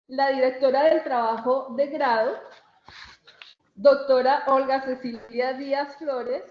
La directora del trabajo de grado, doctora Olga Cecilia Díaz Flores,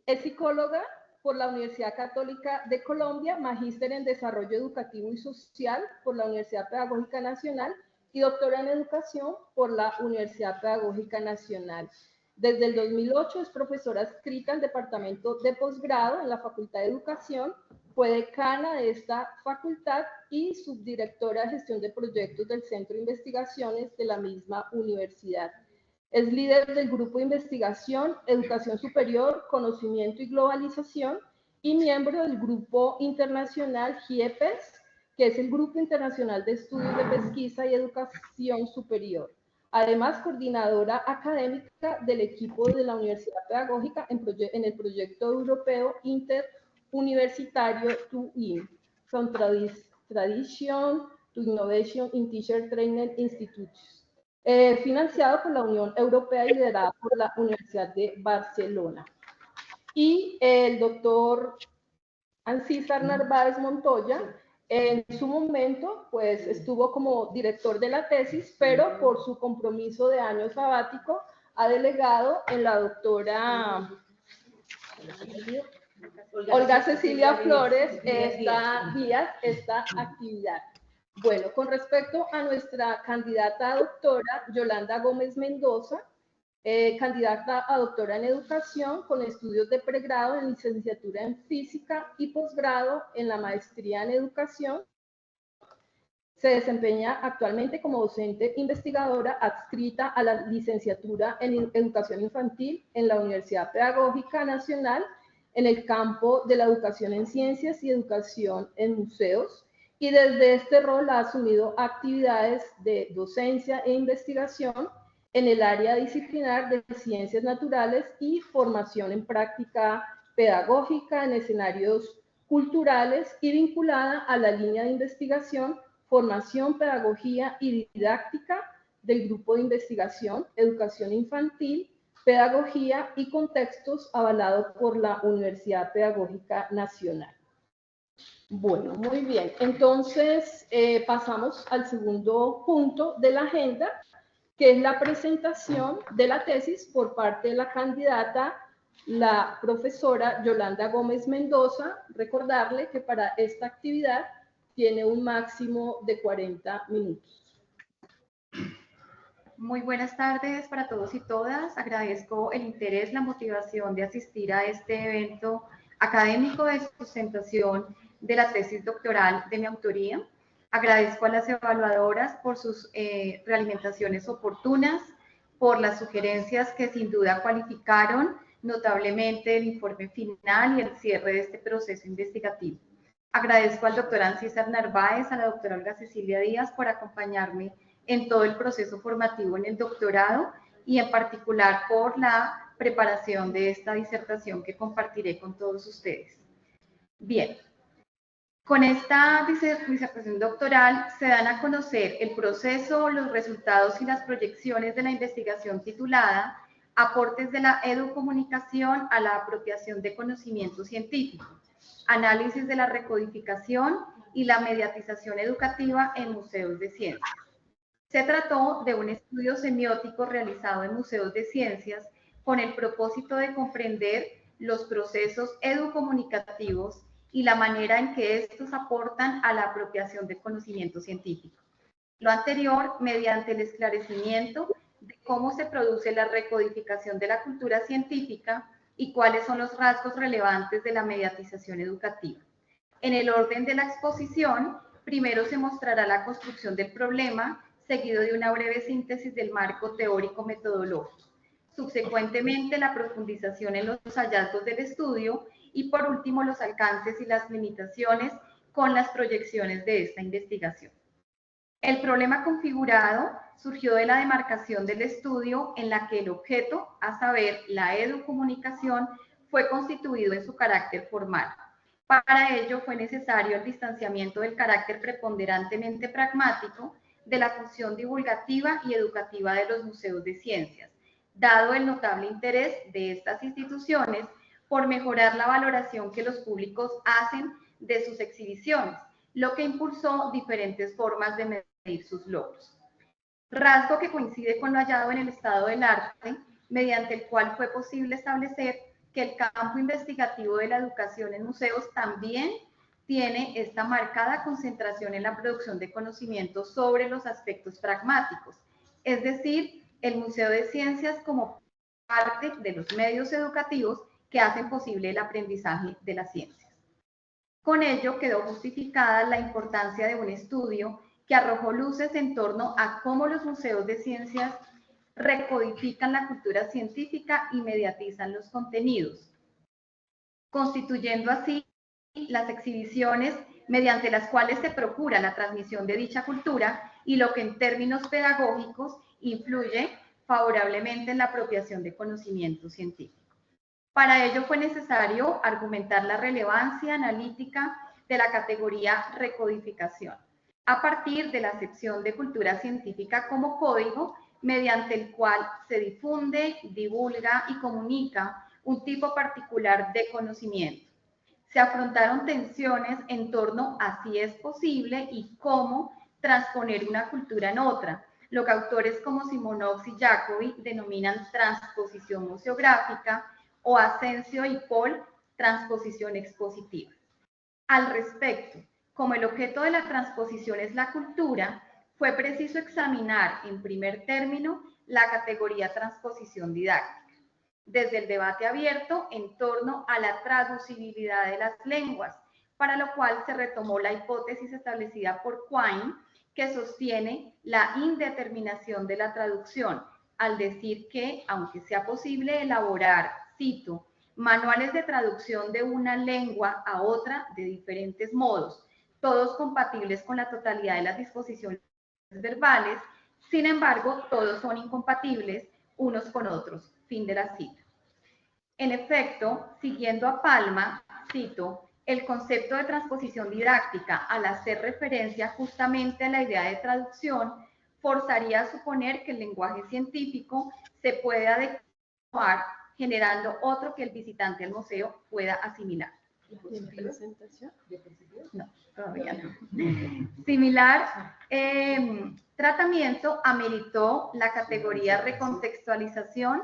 es psicóloga por la Universidad Católica de Colombia, magíster en Desarrollo Educativo y Social por la Universidad Pedagógica Nacional y doctora en Educación por la Universidad Pedagógica Nacional. Desde el 2008 es profesora adscrita al Departamento de Posgrado en la Facultad de Educación, fue decana de esta facultad y subdirectora de gestión de proyectos del Centro de Investigaciones de la misma universidad. Es líder del Grupo de Investigación, Educación Superior, Conocimiento y Globalización y miembro del Grupo Internacional GIEPES, que es el Grupo Internacional de Estudios de Pesquisa y Educación Superior. Además, coordinadora académica del equipo de la Universidad Pedagógica en el proyecto europeo interuniversitario TUIN, From Tradition to Innovation in Teacher Training Institutes. Financiado por la Unión Europea y liderada por la Universidad de Barcelona. Y el doctor Ancísar Narváez Montoya, en su momento, pues estuvo como director de la tesis, pero por su compromiso de año sabático, ha delegado en la doctora Olga Cecilia Flores esta actividad. Bueno, con respecto a nuestra candidata a doctora, Yolanda Gómez Mendoza, candidata a doctora en educación con estudios de pregrado en licenciatura en física y posgrado en la maestría en educación. Se desempeña actualmente como docente investigadora adscrita a la licenciatura en educación infantil en la Universidad Pedagógica Nacional en el campo de la educación en ciencias y educación en museos, y desde este rol ha asumido actividades de docencia e investigación en el área disciplinar de ciencias naturales y formación en práctica pedagógica en escenarios culturales y vinculada a la línea de investigación, formación, pedagogía y didáctica del grupo de investigación, educación infantil, pedagogía y contextos avalado por la Universidad Pedagógica Nacional. Bueno, muy bien. Entonces, pasamos al segundo punto de la agenda, que es la presentación de la tesis por parte de la candidata, la profesora Yolanda Gómez Mendoza. Recordarle que para esta actividad tiene un máximo de 40 minutos. Muy buenas tardes para todos y todas. Agradezco el interés, la motivación de asistir a este evento académico de sustentación de la tesis doctoral de mi autoría. Agradezco a las evaluadoras por sus realimentaciones oportunas, por las sugerencias que sin duda cualificaron notablemente el informe final y el cierre de este proceso investigativo. Agradezco al doctor Ancísar Narváez, a la doctora Olga Cecilia Díaz por acompañarme en todo el proceso formativo en el doctorado y en particular por la preparación de esta disertación que compartiré con todos ustedes. Bien, con esta disertación doctoral se dan a conocer el proceso, los resultados y las proyecciones de la investigación titulada Aportes de la educomunicación a la apropiación de conocimiento científico, análisis de la recodificación y la mediatización educativa en museos de ciencias. Se trató de un estudio semiótico realizado en museos de ciencias con el propósito de comprender los procesos educomunicativos y la manera en que estos aportan a la apropiación del conocimiento científico. Lo anterior mediante el esclarecimiento de cómo se produce la recodificación de la cultura científica y cuáles son los rasgos relevantes de la mediatización educativa. En el orden de la exposición, primero se mostrará la construcción del problema, seguido de una breve síntesis del marco teórico-metodológico. Subsecuentemente, la profundización en los hallazgos del estudio y, por último, los alcances y las limitaciones con las proyecciones de esta investigación. El problema configurado surgió de la demarcación del estudio en la que el objeto, a saber, la educomunicación, fue constituido en su carácter formal. Para ello fue necesario el distanciamiento del carácter preponderantemente pragmático de la función divulgativa y educativa de los museos de ciencias, dado el notable interés de estas instituciones por mejorar la valoración que los públicos hacen de sus exhibiciones, lo que impulsó diferentes formas de medir sus logros. Rasgo que coincide con lo hallado en el estado del arte, mediante el cual fue posible establecer que el campo investigativo de la educación en museos también tiene esta marcada concentración en la producción de conocimientos sobre los aspectos pragmáticos, es decir, el Museo de Ciencias como parte de los medios educativos que hacen posible el aprendizaje de las ciencias. Con ello quedó justificada la importancia de un estudio que arrojó luces en torno a cómo los museos de ciencias recodifican la cultura científica y mediatizan los contenidos, constituyendo así las exhibiciones mediante las cuales se procura la transmisión de dicha cultura y lo que en términos pedagógicos influye favorablemente en la apropiación de conocimiento científico. Para ello fue necesario argumentar la relevancia analítica de la categoría recodificación, a partir de la acepción de cultura científica como código mediante el cual se difunde, divulga y comunica un tipo particular de conocimiento. Se afrontaron tensiones en torno a si es posible y cómo transponer una cultura en otra, lo que autores como Simonovic y Jacobi denominan transposición museográfica, o Asensio y Paul, transposición expositiva. Al respecto, como el objeto de la transposición es la cultura, fue preciso examinar en primer término la categoría transposición didáctica, desde el debate abierto en torno a la traducibilidad de las lenguas, para lo cual se retomó la hipótesis establecida por Quine, que sostiene la indeterminación de la traducción, al decir que, aunque sea posible elaborar, cito, manuales de traducción de una lengua a otra de diferentes modos, todos compatibles con la totalidad de las disposiciones verbales, sin embargo, todos son incompatibles unos con otros. Fin de la cita. En efecto, siguiendo a Palma, cito, el concepto de transposición didáctica, al hacer referencia justamente a la idea de traducción, forzaría a suponer que el lenguaje científico se puede adecuar generando otro que el visitante al museo pueda asimilar. No, todavía no. Similar tratamiento ameritó la categoría recontextualización,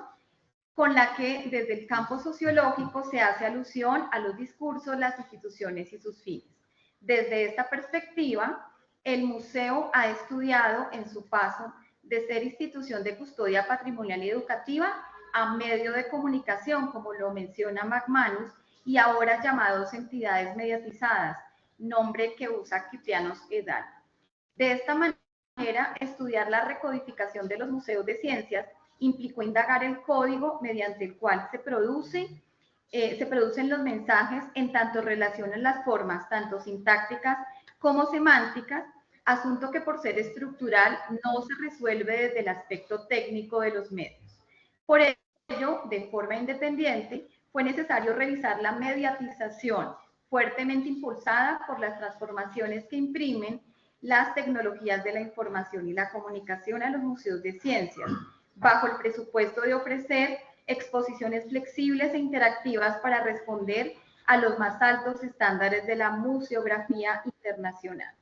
con la que desde el campo sociológico se hace alusión a los discursos, las instituciones y sus fines. Desde esta perspectiva, el museo ha estudiado en su paso de ser institución de custodia patrimonial y educativa a medio de comunicación, como lo menciona McManus, y ahora llamados entidades mediatizadas, nombre que usa Ciprianos et al. De esta manera, estudiar la recodificación de los museos de ciencias implicó indagar el código mediante el cual se producen los mensajes, en tanto relacionan las formas, tanto sintácticas como semánticas, asunto que por ser estructural no se resuelve desde el aspecto técnico de los medios. Por ello, de forma independiente, fue necesario revisar la mediatización, fuertemente impulsada por las transformaciones que imprimen las tecnologías de la información y la comunicación a los museos de ciencias, bajo el presupuesto de ofrecer exposiciones flexibles e interactivas para responder a los más altos estándares de la museografía internacional.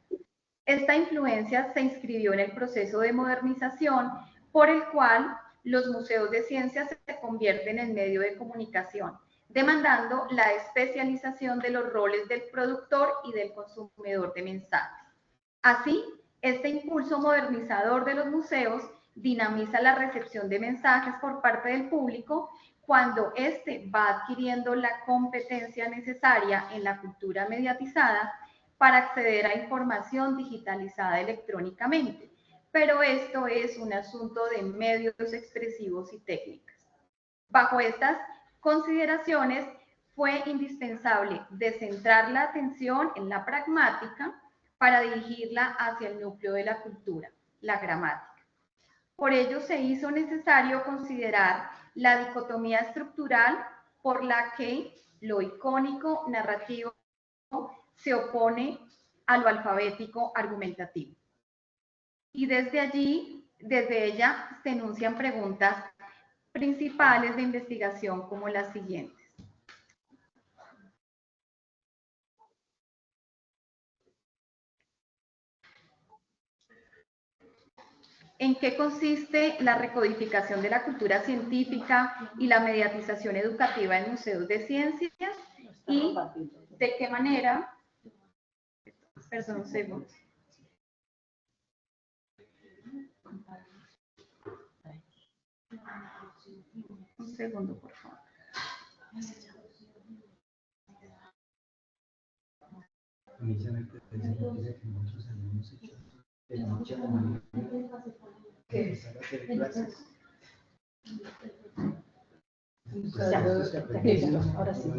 Esta influencia se inscribió en el proceso de modernización por el cual los museos de ciencias se convierten en medio de comunicación, demandando la especialización de los roles del productor y del consumidor de mensajes. Así, este impulso modernizador de los museos dinamiza la recepción de mensajes por parte del público cuando éste va adquiriendo la competencia necesaria en la cultura mediatizada para acceder a información digitalizada electrónicamente. Pero esto es un asunto de medios expresivos y técnicas. Bajo estas consideraciones, fue indispensable descentrar la atención en la pragmática para dirigirla hacia el núcleo de la cultura, la gramática. Por ello se hizo necesario considerar la dicotomía estructural por la que lo icónico narrativo se opone a lo alfabético argumentativo. Y desde ella se enuncian preguntas principales de investigación como las siguientes. en qué consiste la recodificación de la cultura científica y la mediatización educativa en museos de ciencias y de qué manera, perdón, un segundo. Un segundo, por favor. Inicialmente dice que nosotros habíamos hecho en la noche de la mañana que empezar a hacer clases. Ahora sí.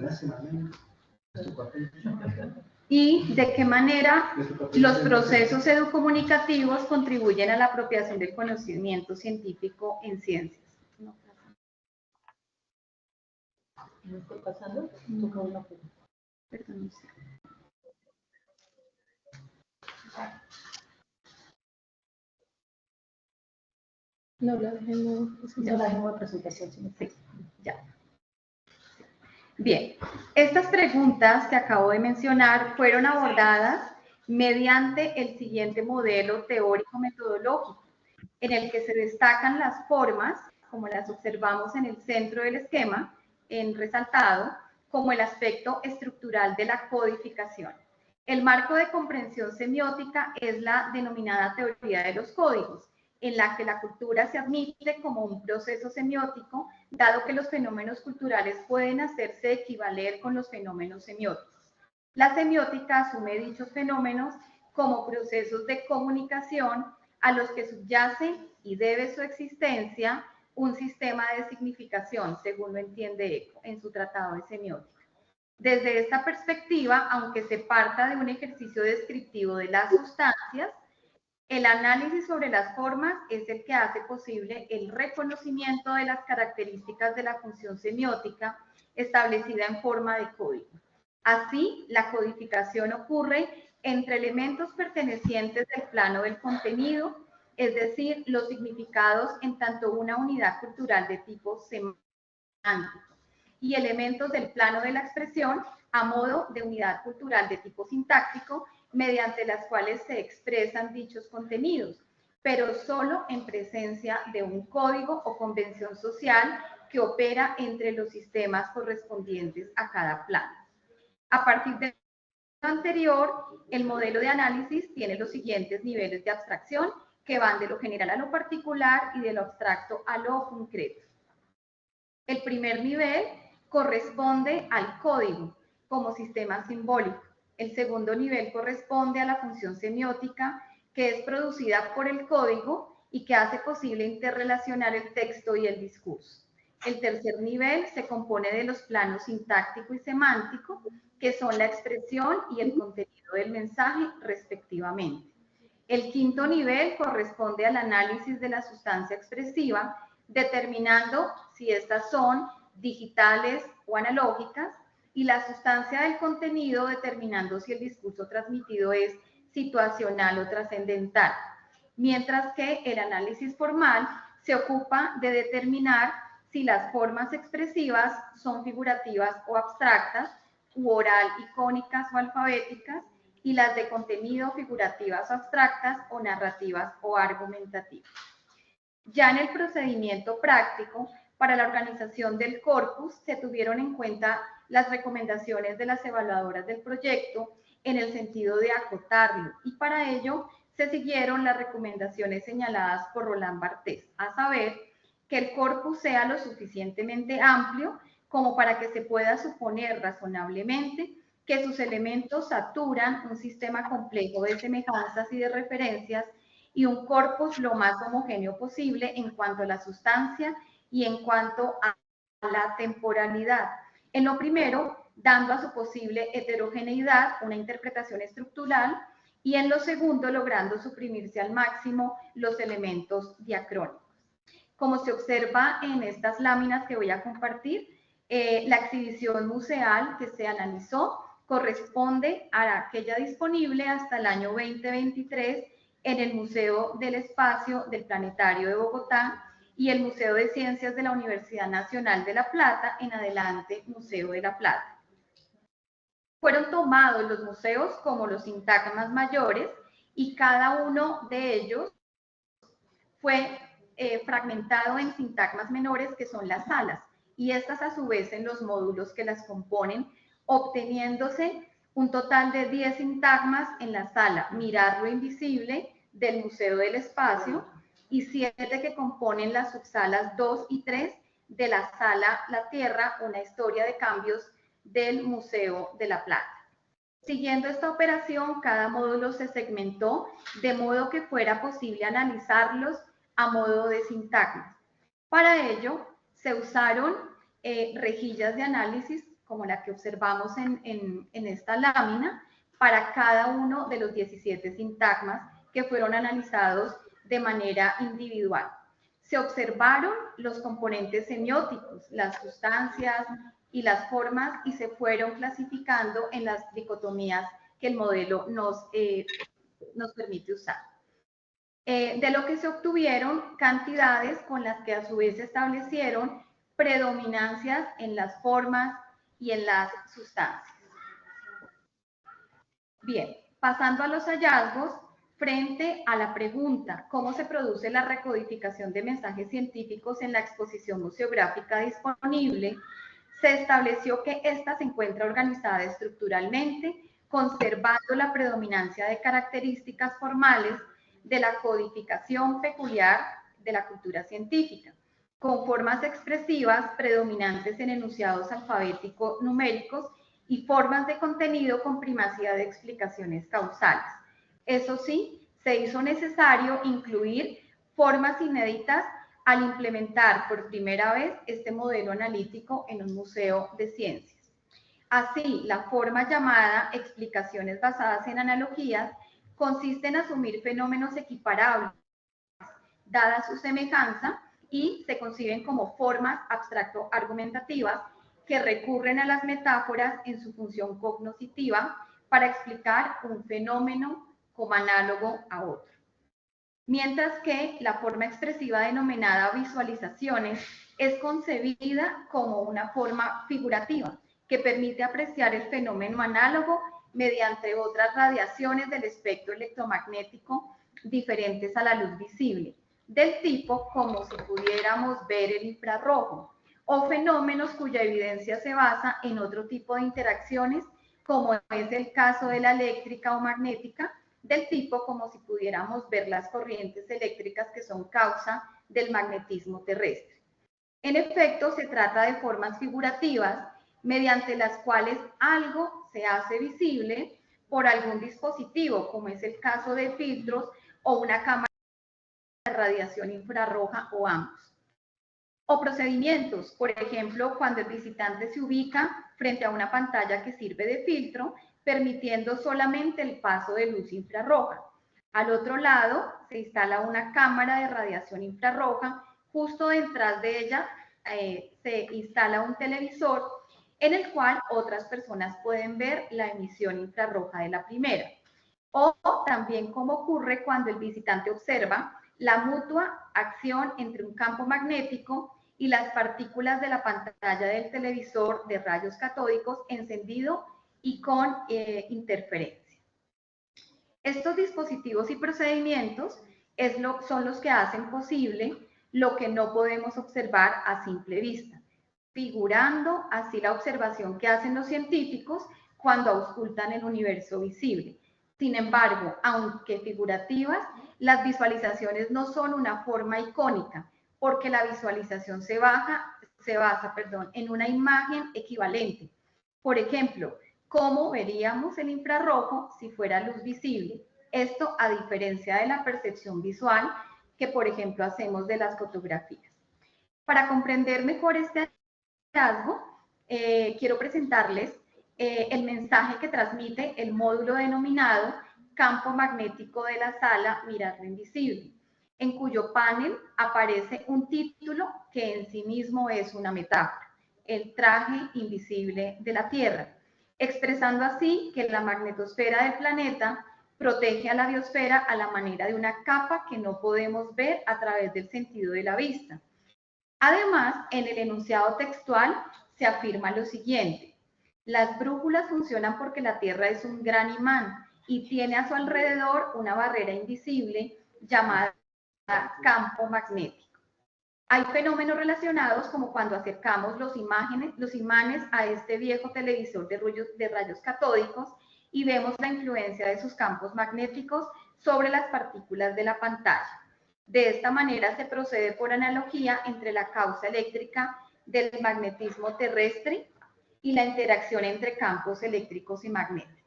Y de qué manera los procesos educomunicativos contribuyen a la apropiación del conocimiento científico en ciencias. ¿No estoy pasando? Toca una pregunta. Perdón. No la dejemos. Ya la dejemos de presentación. Sí, ya. Bien, estas preguntas que acabo de mencionar fueron abordadas mediante el siguiente modelo teórico-metodológico, en el que se destacan las formas, como las observamos en el centro del esquema, en resaltado, como el aspecto estructural de la codificación. El marco de comprensión semiótica es la denominada teoría de los códigos, en la que la cultura se admite como un proceso semiótico, dado que los fenómenos culturales pueden hacerse equivaler con los fenómenos semióticos. La semiótica asume dichos fenómenos como procesos de comunicación a los que subyace y debe su existencia un sistema de significación, según lo entiende Eco en su tratado de semiótica. Desde esta perspectiva, aunque se parta de un ejercicio descriptivo de las sustancias, el análisis sobre las formas es el que hace posible el reconocimiento de las características de la función semiótica establecida en forma de código. Así, la codificación ocurre entre elementos pertenecientes del plano del contenido, es decir, los significados en tanto una unidad cultural de tipo semántico, y elementos del plano de la expresión a modo de unidad cultural de tipo sintáctico, mediante las cuales se expresan dichos contenidos, pero solo en presencia de un código o convención social que opera entre los sistemas correspondientes a cada plano. A partir de lo anterior, el modelo de análisis tiene los siguientes niveles de abstracción, que van de lo general a lo particular y de lo abstracto a lo concreto. El primer nivel corresponde al código como sistema simbólico. El segundo nivel corresponde a la función semiótica, que es producida por el código y que hace posible interrelacionar el texto y el discurso. El tercer nivel se compone de los planos sintáctico y semántico, que son la expresión y el contenido del mensaje, respectivamente. El quinto nivel corresponde al análisis de la sustancia expresiva, determinando si estas son digitales o analógicas, y la sustancia del contenido, determinando si el discurso transmitido es situacional o trascendental, mientras que el análisis formal se ocupa de determinar si las formas expresivas son figurativas o abstractas, u oral, icónicas o alfabéticas, y las de contenido figurativas o abstractas o narrativas o argumentativas. Ya en el procedimiento práctico, para la organización del corpus se tuvieron en cuenta las recomendaciones de las evaluadoras del proyecto en el sentido de acotarlo, y para ello se siguieron las recomendaciones señaladas por Roland Barthes, a saber, que el corpus sea lo suficientemente amplio como para que se pueda suponer razonablemente que sus elementos saturan un sistema complejo de semejanzas y de referencias, y un corpus lo más homogéneo posible en cuanto a la sustancia y en cuanto a la temporalidad. En lo primero, dando a su posible heterogeneidad una interpretación estructural, y en lo segundo, logrando suprimirse al máximo los elementos diacrónicos. Como se observa en estas láminas que voy a compartir, la exhibición museal que se analizó corresponde a aquella disponible hasta el año 2023 en el Museo del Espacio del Planetario de Bogotá y el Museo de Ciencias de la Universidad Nacional de La Plata, en adelante Museo de La Plata. Fueron tomados los museos como los sintagmas mayores, y cada uno de ellos fue fragmentado en sintagmas menores, que son las salas, y estas a su vez en los módulos que las componen, obteniéndose un total de 10 sintagmas en la sala Mirar lo Invisible del Museo del Espacio y 7 que componen las subsalas 2 y 3 de la sala La Tierra, una historia de cambios del Museo de La Plata. Siguiendo esta operación, cada módulo se segmentó de modo que fuera posible analizarlos a modo de sintagmas. Para ello, se usaron rejillas de análisis, como la que observamos en esta lámina, para cada uno de los 17 sintagmas que fueron analizados de manera individual. Se observaron los componentes semióticos, las sustancias y las formas, y se fueron clasificando en las dicotomías que el modelo nos permite usar. De lo que se obtuvieron cantidades con las que a su vez se establecieron predominancias en las formas y en las sustancias. Bien, pasando a los hallazgos, frente a la pregunta ¿cómo se produce la recodificación de mensajes científicos en la exposición museográfica disponible?, se estableció que ésta se encuentra organizada estructuralmente, conservando la predominancia de características formales de la codificación peculiar de la cultura científica, con formas expresivas predominantes en enunciados alfabéticos numéricos y formas de contenido con primacía de explicaciones causales. Eso sí, se hizo necesario incluir formas inéditas al implementar por primera vez este modelo analítico en un museo de ciencias. Así, la forma llamada explicaciones basadas en analogías consiste en asumir fenómenos equiparables, dada su semejanza, y se conciben como formas abstracto-argumentativas que recurren a las metáforas en su función cognoscitiva para explicar un fenómeno como análogo a otro. Mientras que la forma expresiva denominada visualizaciones es concebida como una forma figurativa que permite apreciar el fenómeno análogo mediante otras radiaciones del espectro electromagnético diferentes a la luz visible, del tipo como si pudiéramos ver el infrarrojo, o fenómenos cuya evidencia se basa en otro tipo de interacciones, como es el caso de la eléctrica o magnética, del tipo como si pudiéramos ver las corrientes eléctricas que son causa del magnetismo terrestre. En efecto, se trata de formas figurativas mediante las cuales algo se hace visible por algún dispositivo, como es el caso de filtros o una cámara de radiación infrarroja o ambos. O procedimientos, por ejemplo, cuando el visitante se ubica frente a una pantalla que sirve de filtro, permitiendo solamente el paso de luz infrarroja. Al otro lado se instala una cámara de radiación infrarroja, justo detrás de ella se instala un televisor en el cual otras personas pueden ver la emisión infrarroja de la primera. O también como ocurre cuando el visitante observa la mutua acción entre un campo magnético y las partículas de la pantalla del televisor de rayos catódicos encendido y con interferencia. Estos dispositivos y procedimientos son los que hacen posible lo que no podemos observar a simple vista, figurando así la observación que hacen los científicos cuando auscultan el universo visible. Sin embargo, aunque figurativas, las visualizaciones no son una forma icónica, porque la visualización se basa en una imagen equivalente. Por ejemplo, ¿cómo veríamos el infrarrojo si fuera luz visible? Esto a diferencia de la percepción visual que, por ejemplo, hacemos de las fotografías. Para comprender mejor este hallazgo, quiero presentarles el mensaje que transmite el módulo denominado Campo Magnético de la Sala Mirar lo Invisible, en cuyo panel aparece un título que en sí mismo es una metáfora: el traje invisible de la Tierra, expresando así que la magnetosfera del planeta protege a la biosfera a la manera de una capa que no podemos ver a través del sentido de la vista. Además, en el enunciado textual se afirma lo siguiente: las brújulas funcionan porque la Tierra es un gran imán y tiene a su alrededor una barrera invisible llamada campo magnético. Hay fenómenos relacionados como cuando acercamos los imanes a este viejo televisor de rayos catódicos y vemos la influencia de sus campos magnéticos sobre las partículas de la pantalla. De esta manera se procede por analogía entre la causa eléctrica del magnetismo terrestre y la interacción entre campos eléctricos y magnéticos.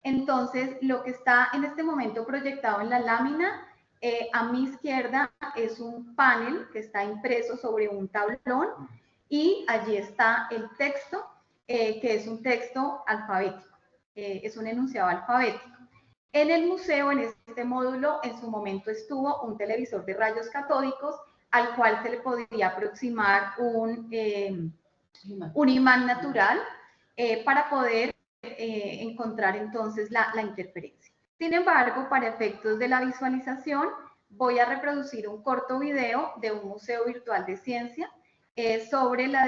Entonces, lo que está en este momento proyectado en la lámina, a mi izquierda es un panel que está impreso sobre un tablón y allí está el texto, que es un texto alfabético, es un enunciado alfabético. En el museo, en este módulo, en su momento estuvo un televisor de rayos catódicos al cual se le podía aproximar un imán natural para poder encontrar entonces la interferencia. Sin embargo, para efectos de la visualización, voy a reproducir un corto video de un museo virtual de ciencia sobre la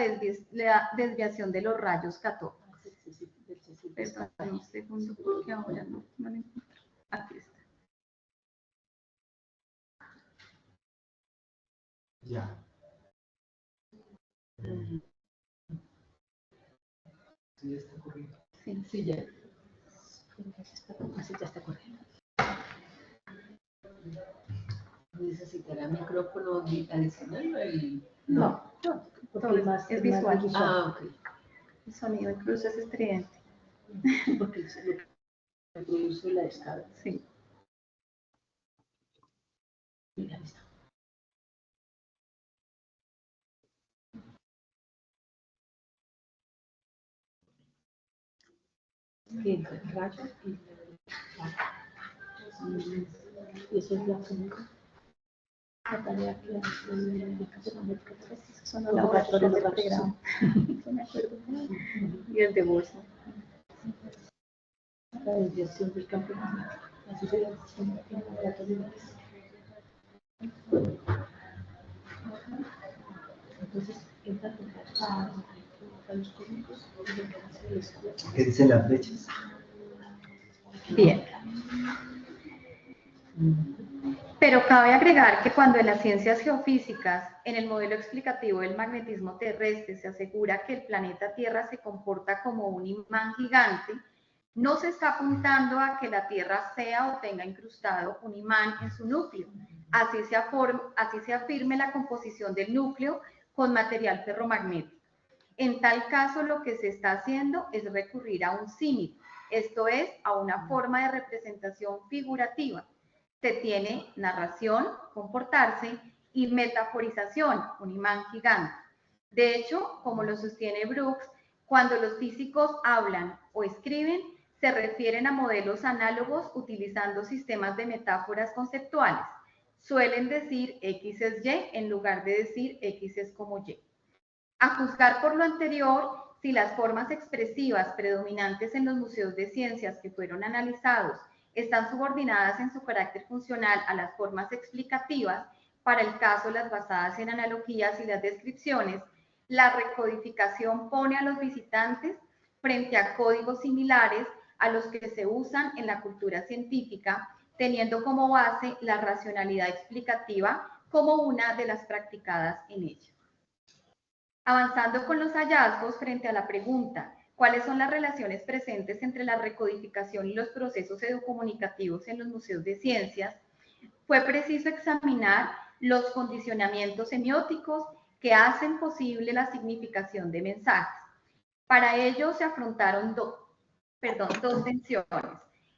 desviación de los rayos catódicos. Perdón, un segundo, porque ahora no lo encuentro. Aquí está. Ya. Sí, ya está corriendo. Sí, ya. Así ya está corriendo. ¿Necesitará micrófono adicional? No, porque es visual. Ah, ok. El sonido incluso es estridente. Porque es lo que produce la descarga. Sí. Mira, está. Que entre el rayo y eso es la segunda. La tarea que hace la indicación de Son los laboratorios de pregrado. No me acuerdo. Y el de bolsa. La desviación del campo magnético. Así se llama en el laboratorio de física. Entonces, entra a los cómicos y lo que hace el escudo. ¿Qué dicen las flechas? Bien. Pero cabe agregar que cuando en las ciencias geofísicas, en el modelo explicativo del magnetismo terrestre, se asegura que el planeta Tierra se comporta como un imán gigante, no se está apuntando a que la Tierra sea o tenga incrustado un imán en su núcleo. Así se afirme la composición del núcleo con material ferromagnético. En tal caso, lo que se está haciendo es recurrir a un símil, esto es, a una forma de representación figurativa. Se tiene narración, comportarse, y metaforización, un imán gigante. De hecho, como lo sostiene Brooks, cuando los físicos hablan o escriben, se refieren a modelos análogos utilizando sistemas de metáforas conceptuales. Suelen decir X es Y en lugar de decir X es como Y. A juzgar por lo anterior, si las formas expresivas predominantes en los museos de ciencias que fueron analizados están subordinadas en su carácter funcional a las formas explicativas, para el caso las basadas en analogías y las descripciones, la recodificación pone a los visitantes frente a códigos similares a los que se usan en la cultura científica, teniendo como base la racionalidad explicativa como una de las practicadas en ella. Avanzando con los hallazgos frente a la pregunta, ¿cuáles son las relaciones presentes entre la recodificación y los procesos educomunicativos en los museos de ciencias? Fue preciso examinar los condicionamientos semióticos que hacen posible la significación de mensajes. Para ello se afrontaron dos tensiones.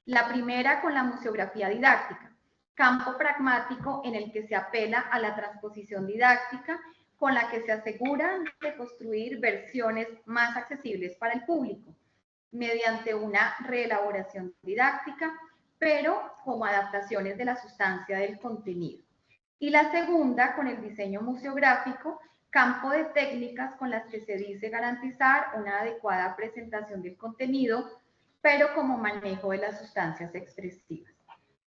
La primera con la museografía didáctica, campo pragmático en el que se apela a la transposición didáctica con la que se asegura de construir versiones más accesibles para el público, mediante una reelaboración didáctica, pero como adaptaciones de la sustancia del contenido. Y la segunda, con el diseño museográfico, campo de técnicas con las que se dice garantizar una adecuada presentación del contenido, pero como manejo de las sustancias expresivas.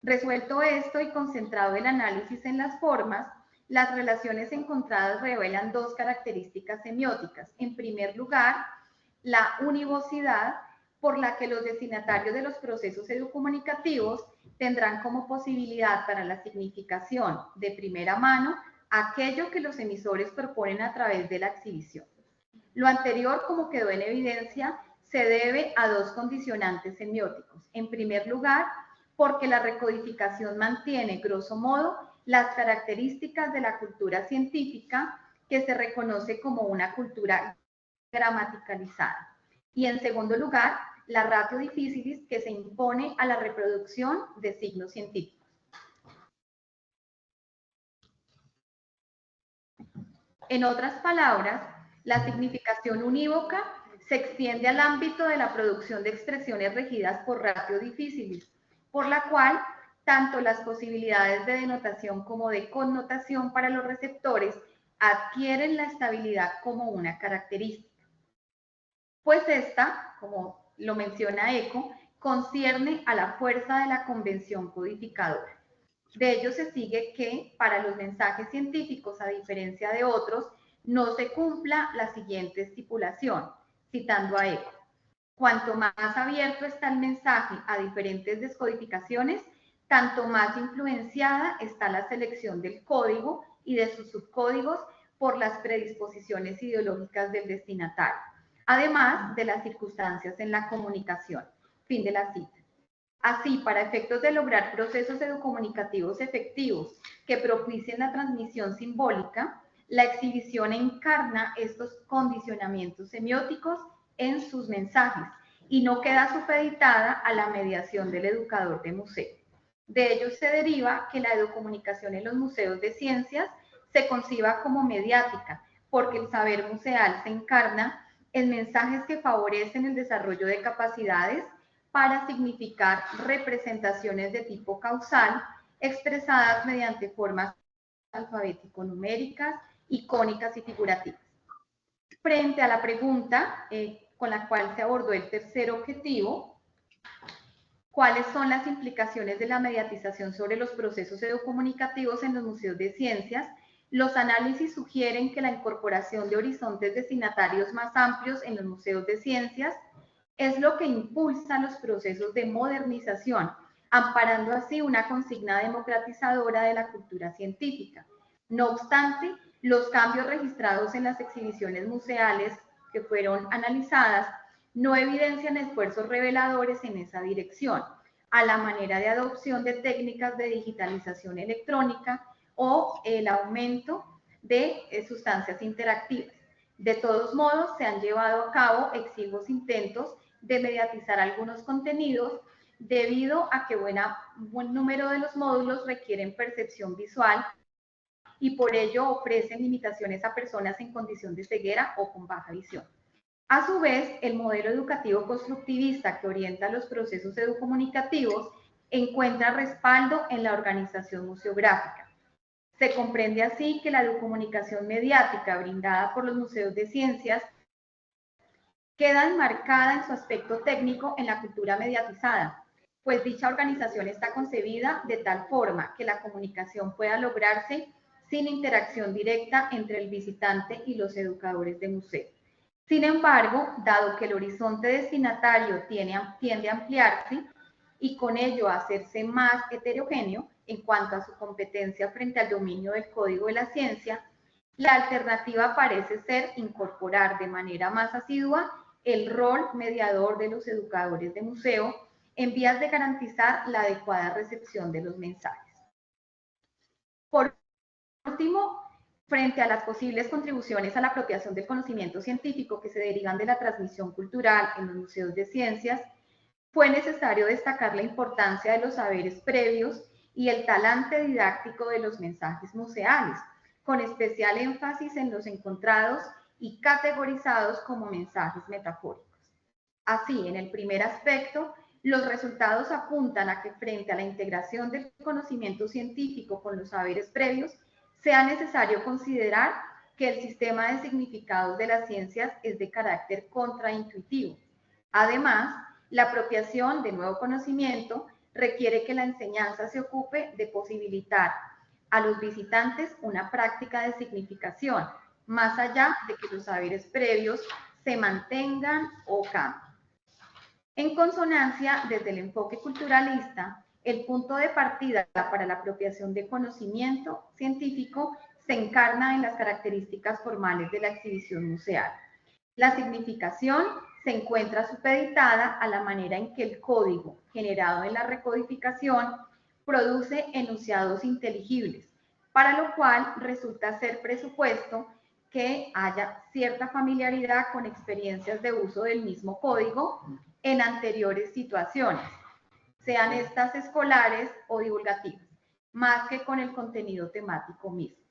Resuelto esto y concentrado el análisis en las formas, las relaciones encontradas revelan dos características semióticas. En primer lugar, la univocidad por la que los destinatarios de los procesos educomunicativos tendrán como posibilidad para la significación de primera mano aquello que los emisores proponen a través de la exhibición. Lo anterior, como quedó en evidencia, se debe a dos condicionantes semióticos. En primer lugar, porque la recodificación mantiene, grosso modo, las características de la cultura científica que se reconoce como una cultura gramaticalizada. Y en segundo lugar, la ratio difficilis que se impone a la reproducción de signos científicos. En otras palabras, la significación unívoca se extiende al ámbito de la producción de expresiones regidas por ratio difficilis, por la cual tanto las posibilidades de denotación como de connotación para los receptores adquieren la estabilidad como una característica. Pues esta, como lo menciona Eco, concierne a la fuerza de la convención codificadora. De ello se sigue que para los mensajes científicos, a diferencia de otros, no se cumpla la siguiente estipulación, citando a Eco. Cuanto más abierto está el mensaje a diferentes descodificaciones, tanto más influenciada está la selección del código y de sus subcódigos por las predisposiciones ideológicas del destinatario, además de las circunstancias en la comunicación. Fin de la cita. Así, para efectos de lograr procesos educomunicativos efectivos que propicien la transmisión simbólica, la exhibición encarna estos condicionamientos semióticos en sus mensajes y no queda supeditada a la mediación del educador de museo. De ello se deriva que la educomunicación en los museos de ciencias se conciba como mediática, porque el saber museal se encarna en mensajes que favorecen el desarrollo de capacidades para significar representaciones de tipo causal expresadas mediante formas alfabético-numéricas, icónicas y figurativas. Frente a la pregunta con la cual se abordó el tercer objetivo, ¿cuáles son las implicaciones de la mediatización sobre los procesos educomunicativos en los museos de ciencias? Los análisis sugieren que la incorporación de horizontes destinatarios más amplios en los museos de ciencias es lo que impulsa los procesos de modernización, amparando así una consigna democratizadora de la cultura científica. No obstante, los cambios registrados en las exhibiciones museales que fueron analizadas no evidencian esfuerzos reveladores en esa dirección, a la manera de adopción de técnicas de digitalización electrónica o el aumento de sustancias interactivas. De todos modos, se han llevado a cabo exiguos intentos de mediatizar algunos contenidos debido a que buen número de los módulos requieren percepción visual y por ello ofrecen limitaciones a personas en condición de ceguera o con baja visión. A su vez, el modelo educativo constructivista que orienta los procesos educomunicativos encuentra respaldo en la organización museográfica. Se comprende así que la educomunicación mediática brindada por los museos de ciencias queda enmarcada en su aspecto técnico en la cultura mediatizada, pues dicha organización está concebida de tal forma que la comunicación pueda lograrse sin interacción directa entre el visitante y los educadores de museo. Sin embargo, dado que el horizonte destinatario tiende a ampliarse y con ello a hacerse más heterogéneo en cuanto a su competencia frente al dominio del código de la ciencia, la alternativa parece ser incorporar de manera más asidua el rol mediador de los educadores de museo en vías de garantizar la adecuada recepción de los mensajes. Por último, frente a las posibles contribuciones a la apropiación del conocimiento científico que se derivan de la transmisión cultural en los museos de ciencias, fue necesario destacar la importancia de los saberes previos y el talante didáctico de los mensajes museales, con especial énfasis en los encontrados y categorizados como mensajes metafóricos. Así, en el primer aspecto, los resultados apuntan a que frente a la integración del conocimiento científico con los saberes previos, sea necesario considerar que el sistema de significados de las ciencias es de carácter contraintuitivo. Además, la apropiación de nuevo conocimiento requiere que la enseñanza se ocupe de posibilitar a los visitantes una práctica de significación, más allá de que los saberes previos se mantengan o cambien. En consonancia, desde el enfoque culturalista, el punto de partida para la apropiación de conocimiento científico se encarna en las características formales de la exhibición museal. La significación se encuentra supeditada a la manera en que el código generado en la recodificación produce enunciados inteligibles, para lo cual resulta ser presupuesto que haya cierta familiaridad con experiencias de uso del mismo código en anteriores situaciones, sean estas escolares o divulgativas, más que con el contenido temático mismo.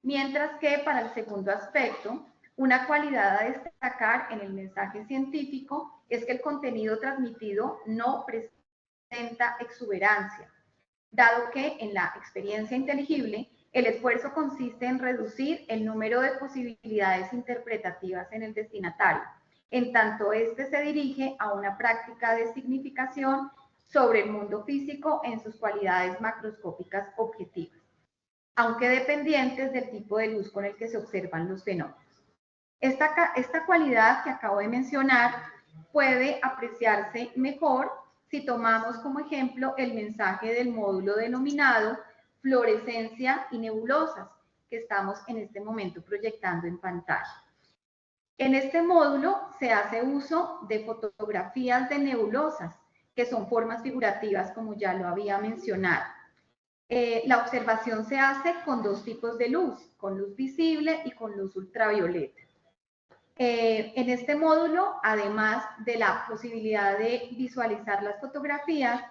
Mientras que para el segundo aspecto, una cualidad a destacar en el mensaje científico es que el contenido transmitido no presenta exuberancia, dado que en la experiencia inteligible el esfuerzo consiste en reducir el número de posibilidades interpretativas en el destinatario, en tanto éste se dirige a una práctica de significación sobre el mundo físico en sus cualidades macroscópicas objetivas, aunque dependientes del tipo de luz con el que se observan los fenómenos. Esta cualidad que acabo de mencionar puede apreciarse mejor si tomamos como ejemplo el mensaje del módulo denominado fluorescencia y nebulosas, que estamos en este momento proyectando en pantalla. En este módulo se hace uso de fotografías de nebulosas, que son formas figurativas, como ya lo había mencionado. La observación se hace con dos tipos de luz, con luz visible y con luz ultravioleta. En este módulo, además de la posibilidad de visualizar las fotografías,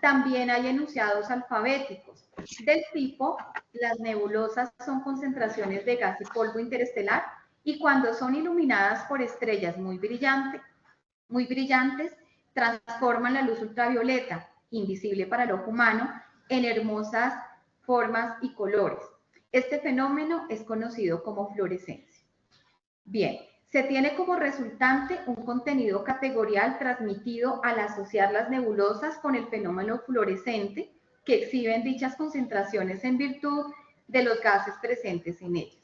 también hay enunciados alfabéticos del tipo: las nebulosas son concentraciones de gas y polvo interestelar y cuando son iluminadas por estrellas muy brillantes, transforman la luz ultravioleta, invisible para el ojo humano, en hermosas formas y colores. Este fenómeno es conocido como fluorescencia. Bien, se tiene como resultante un contenido categorial transmitido al asociar las nebulosas con el fenómeno fluorescente que exhiben dichas concentraciones en virtud de los gases presentes en ellas.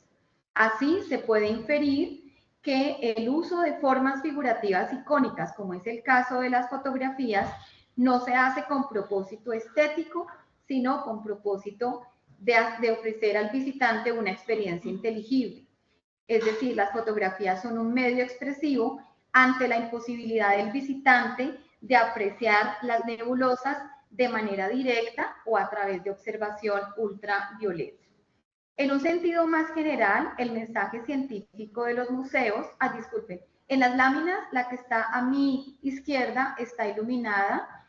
Así se puede inferir que el uso de formas figurativas icónicas, como es el caso de las fotografías, no se hace con propósito estético, sino con propósito de ofrecer al visitante una experiencia inteligible. Es decir, las fotografías son un medio expresivo ante la imposibilidad del visitante de apreciar las nebulosas de manera directa o a través de observación ultravioleta. En un sentido más general, el mensaje científico de los museos, disculpen, en las láminas, la que está a mi izquierda está iluminada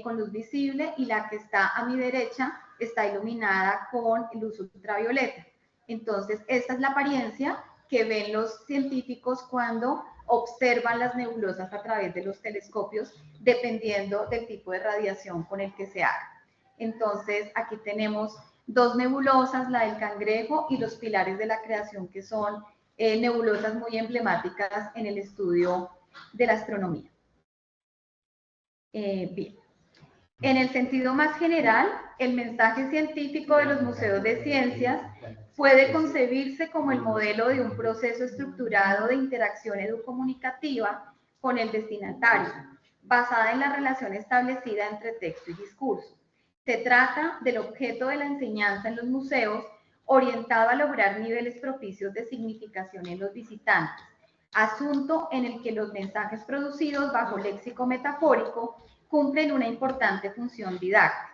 con luz visible y la que está a mi derecha está iluminada con luz ultravioleta. Entonces, esta es la apariencia que ven los científicos cuando observan las nebulosas a través de los telescopios, dependiendo del tipo de radiación con el que se haga. Entonces, aquí tenemos dos nebulosas, la del Cangrejo y los pilares de la creación, que son nebulosas muy emblemáticas en el estudio de la astronomía. Bien. En el sentido más general, el mensaje científico de los museos de ciencias puede concebirse como el modelo de un proceso estructurado de interacción educomunicativa con el destinatario, basada en la relación establecida entre texto y discurso. Se trata del objeto de la enseñanza en los museos, orientado a lograr niveles propicios de significación en los visitantes, asunto en el que los mensajes producidos bajo léxico metafórico cumplen una importante función didáctica.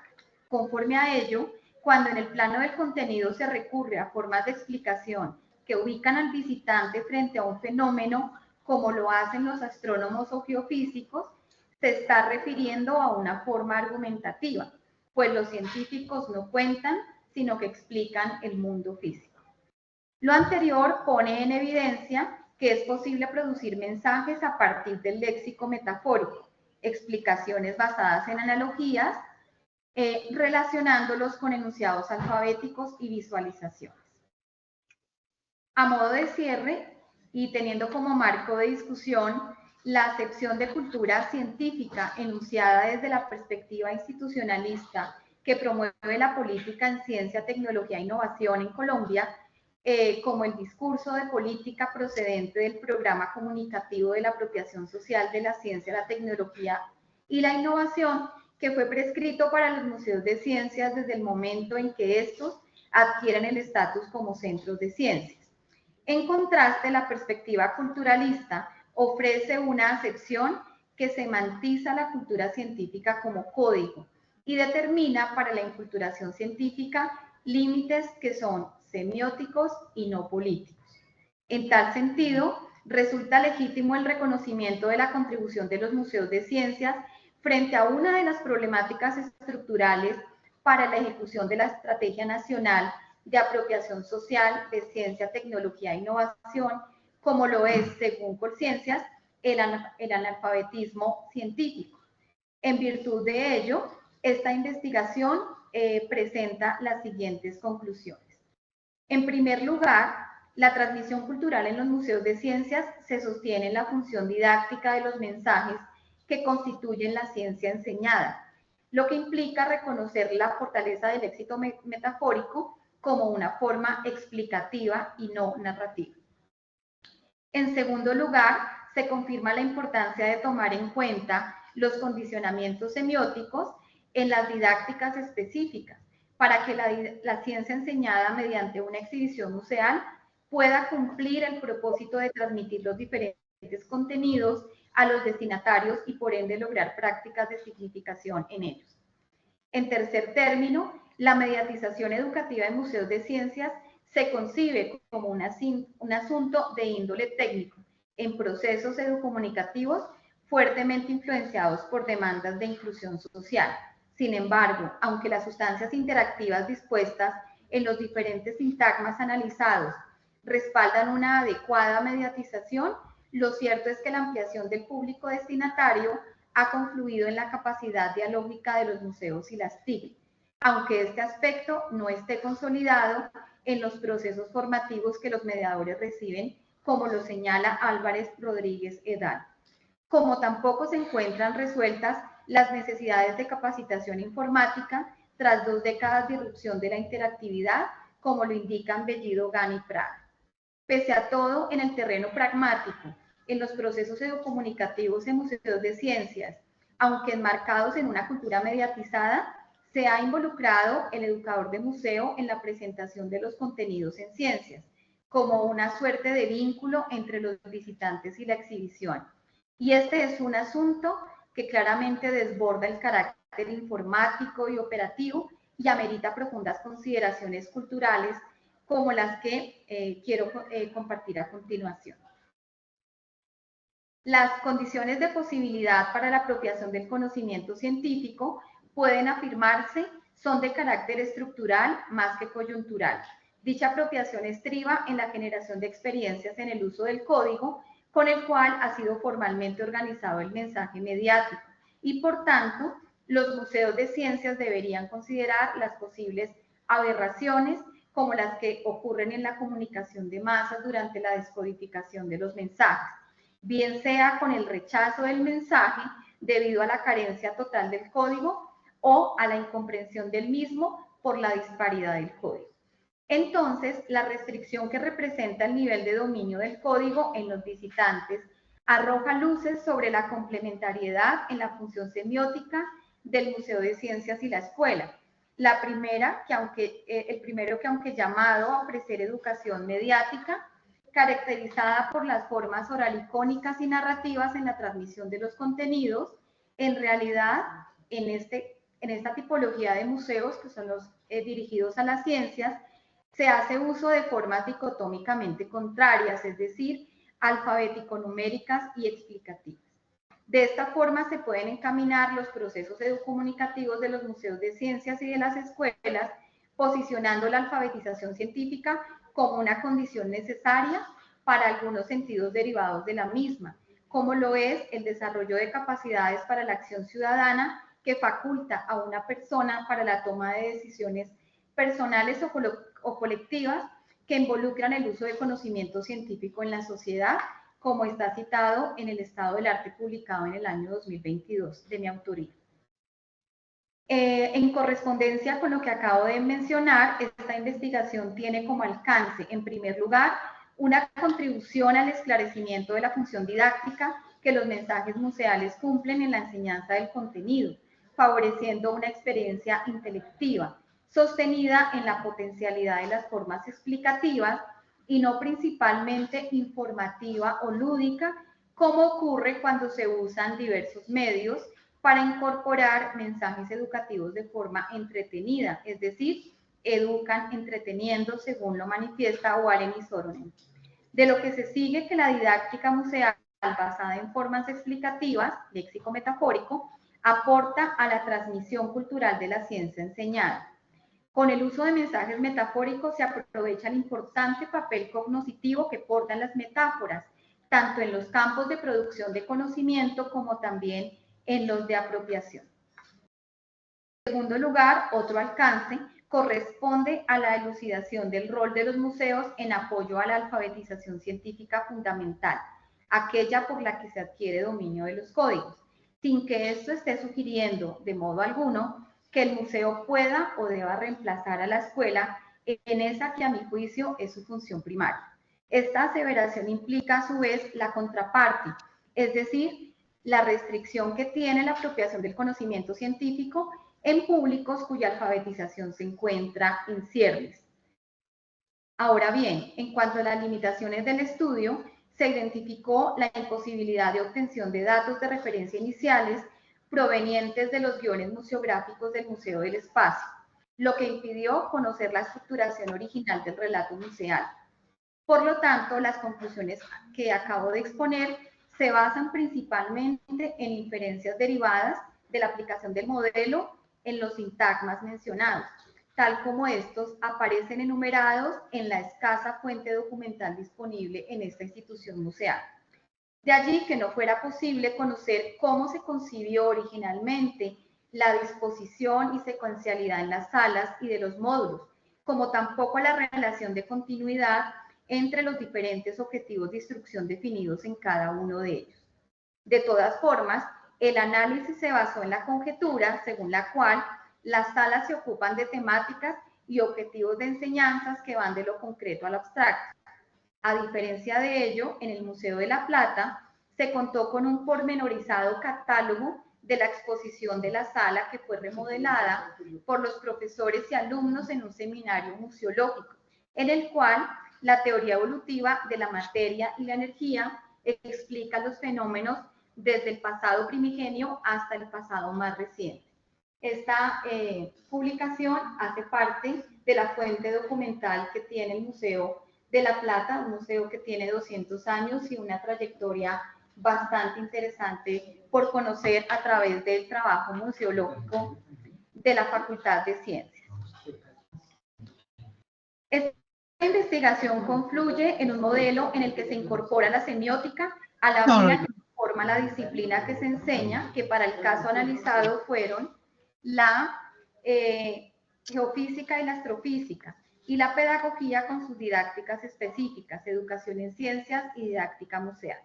Conforme a ello, cuando en el plano del contenido se recurre a formas de explicación que ubican al visitante frente a un fenómeno, como lo hacen los astrónomos o geofísicos, se está refiriendo a una forma argumentativa, pues los científicos no cuentan, sino que explican el mundo físico. Lo anterior pone en evidencia que es posible producir mensajes a partir del léxico metafórico, explicaciones basadas en analogías, relacionándolos con enunciados alfabéticos y visualizaciones. A modo de cierre y teniendo como marco de discusión la acepción de cultura científica enunciada desde la perspectiva institucionalista que promueve la política en ciencia, tecnología e innovación en Colombia, como el discurso de política procedente del programa comunicativo de la apropiación social de la ciencia, la tecnología y la innovación, que fue prescrito para los museos de ciencias desde el momento en que estos adquieren el estatus como centros de ciencias. En contraste, la perspectiva culturalista ofrece una acepción que semantiza la cultura científica como código y determina para la inculturación científica límites que son semióticos y no políticos. En tal sentido, resulta legítimo el reconocimiento de la contribución de los museos de ciencias frente a una de las problemáticas estructurales para la ejecución de la Estrategia Nacional de Apropiación Social de Ciencia, Tecnología e Innovación, como lo es, según Colciencias, el analfabetismo científico. En virtud de ello, esta investigación presenta las siguientes conclusiones. En primer lugar, la transmisión cultural en los museos de ciencias se sostiene en la función didáctica de los mensajes que constituyen la ciencia enseñada, lo que implica reconocer la fortaleza del éxito metafórico como una forma explicativa y no narrativa. En segundo lugar, se confirma la importancia de tomar en cuenta los condicionamientos semióticos en las didácticas específicas, para que la ciencia enseñada mediante una exhibición museal pueda cumplir el propósito de transmitir los diferentes contenidos a los destinatarios y por ende lograr prácticas de significación en ellos. En tercer término, la mediatización educativa en museos de ciencias se concibe como un asunto de índole técnico, en procesos educomunicativos fuertemente influenciados por demandas de inclusión social. Sin embargo, aunque las sustancias interactivas dispuestas en los diferentes sintagmas analizados respaldan una adecuada mediatización, lo cierto es que la ampliación del público destinatario ha confluido en la capacidad dialógica de los museos y las TIC, aunque este aspecto no esté consolidado en los procesos formativos que los mediadores reciben, como lo señala Álvarez Rodríguez et al. Como tampoco se encuentran resueltas las necesidades de capacitación informática tras 2 décadas de irrupción de la interactividad, como lo indican Bellido, Gana y Prada. Pese a todo, en el terreno pragmático, en los procesos educomunicativos en museos de ciencias, aunque enmarcados en una cultura mediatizada, se ha involucrado el educador de museo en la presentación de los contenidos en ciencias, como una suerte de vínculo entre los visitantes y la exhibición. Y este es un asunto que claramente desborda el carácter informático y operativo y amerita profundas consideraciones culturales como las que quiero compartir a continuación. Las condiciones de posibilidad para la apropiación del conocimiento científico pueden afirmarse son de carácter estructural más que coyuntural. Dicha apropiación estriba en la generación de experiencias en el uso del código con el cual ha sido formalmente organizado el mensaje mediático y, por tanto, los museos de ciencias deberían considerar las posibles aberraciones como las que ocurren en la comunicación de masas durante la descodificación de los mensajes, bien sea con el rechazo del mensaje debido a la carencia total del código o a la incomprensión del mismo por la disparidad del código. Entonces, la restricción que representa el nivel de dominio del código en los visitantes arroja luces sobre la complementariedad en la función semiótica del Museo de Ciencias y la escuela. La primera, el primero que aunque llamado a ofrecer educación mediática, caracterizada por las formas oralicónicas y narrativas en la transmisión de los contenidos, en realidad, en esta tipología de museos, que son los dirigidos a las ciencias, se hace uso de formas dicotómicamente contrarias, es decir, alfabético-numéricas y explicativas. De esta forma se pueden encaminar los procesos educomunicativos de los museos de ciencias y de las escuelas, posicionando la alfabetización científica como una condición necesaria para algunos sentidos derivados de la misma, como lo es el desarrollo de capacidades para la acción ciudadana que faculta a una persona para la toma de decisiones personales o colectivas que involucran el uso de conocimiento científico en la sociedad, como está citado en el Estado del Arte publicado en el año 2022, de mi autoría. En correspondencia con lo que acabo de mencionar, esta investigación tiene como alcance, en primer lugar, una contribución al esclarecimiento de la función didáctica que los mensajes museales cumplen en la enseñanza del contenido, favoreciendo una experiencia intelectiva, sostenida en la potencialidad de las formas explicativas y no principalmente informativa o lúdica, como ocurre cuando se usan diversos medios para incorporar mensajes educativos de forma entretenida, es decir, educan entreteniendo, según lo manifiesta Warren y Soronen. De lo que se sigue que la didáctica museal basada en formas explicativas, léxico metafórico, aporta a la transmisión cultural de la ciencia enseñada. Con el uso de mensajes metafóricos se aprovecha el importante papel cognoscitivo que portan las metáforas, tanto en los campos de producción de conocimiento como también en los de apropiación. En segundo lugar, otro alcance corresponde a la elucidación del rol de los museos en apoyo a la alfabetización científica fundamental, aquella por la que se adquiere dominio de los códigos, sin que esto esté sugiriendo de modo alguno que el museo pueda o deba reemplazar a la escuela en esa que a mi juicio es su función primaria. Esta aseveración implica a su vez la contraparte, es decir, la restricción que tiene la apropiación del conocimiento científico en públicos cuya alfabetización se encuentra en ciernes. Ahora bien, en cuanto a las limitaciones del estudio, se identificó la imposibilidad de obtención de datos de referencia iniciales provenientes de los guiones museográficos del Museo del Espacio, lo que impidió conocer la estructuración original del relato museal. Por lo tanto, las conclusiones que acabo de exponer se basan principalmente en inferencias derivadas de la aplicación del modelo en los sintagmas mencionados, tal como estos aparecen enumerados en la escasa fuente documental disponible en esta institución museal. De allí que no fuera posible conocer cómo se concibió originalmente la disposición y secuencialidad en las salas y de los módulos, como tampoco la relación de continuidad entre los diferentes objetivos de instrucción definidos en cada uno de ellos. De todas formas, el análisis se basó en la conjetura según la cual las salas se ocupan de temáticas y objetivos de enseñanzas que van de lo concreto a lo abstracto. A diferencia de ello, en el Museo de la Plata se contó con un pormenorizado catálogo de la exposición de la sala que fue remodelada por los profesores y alumnos en un seminario museológico, en el cual la teoría evolutiva de la materia y la energía explica los fenómenos desde el pasado primigenio hasta el pasado más reciente. Esta publicación hace parte de la fuente documental que tiene el Museo de la Plata, un museo que tiene 200 años y una trayectoria bastante interesante por conocer a través del trabajo museológico de la Facultad de Ciencias. Esta investigación confluye en un modelo en el que se incorpora la semiótica a la vía que forma la disciplina que se enseña, que para el caso analizado fueron la geofísica y la astrofísica, y la pedagogía con sus didácticas específicas, educación en ciencias y didáctica museal.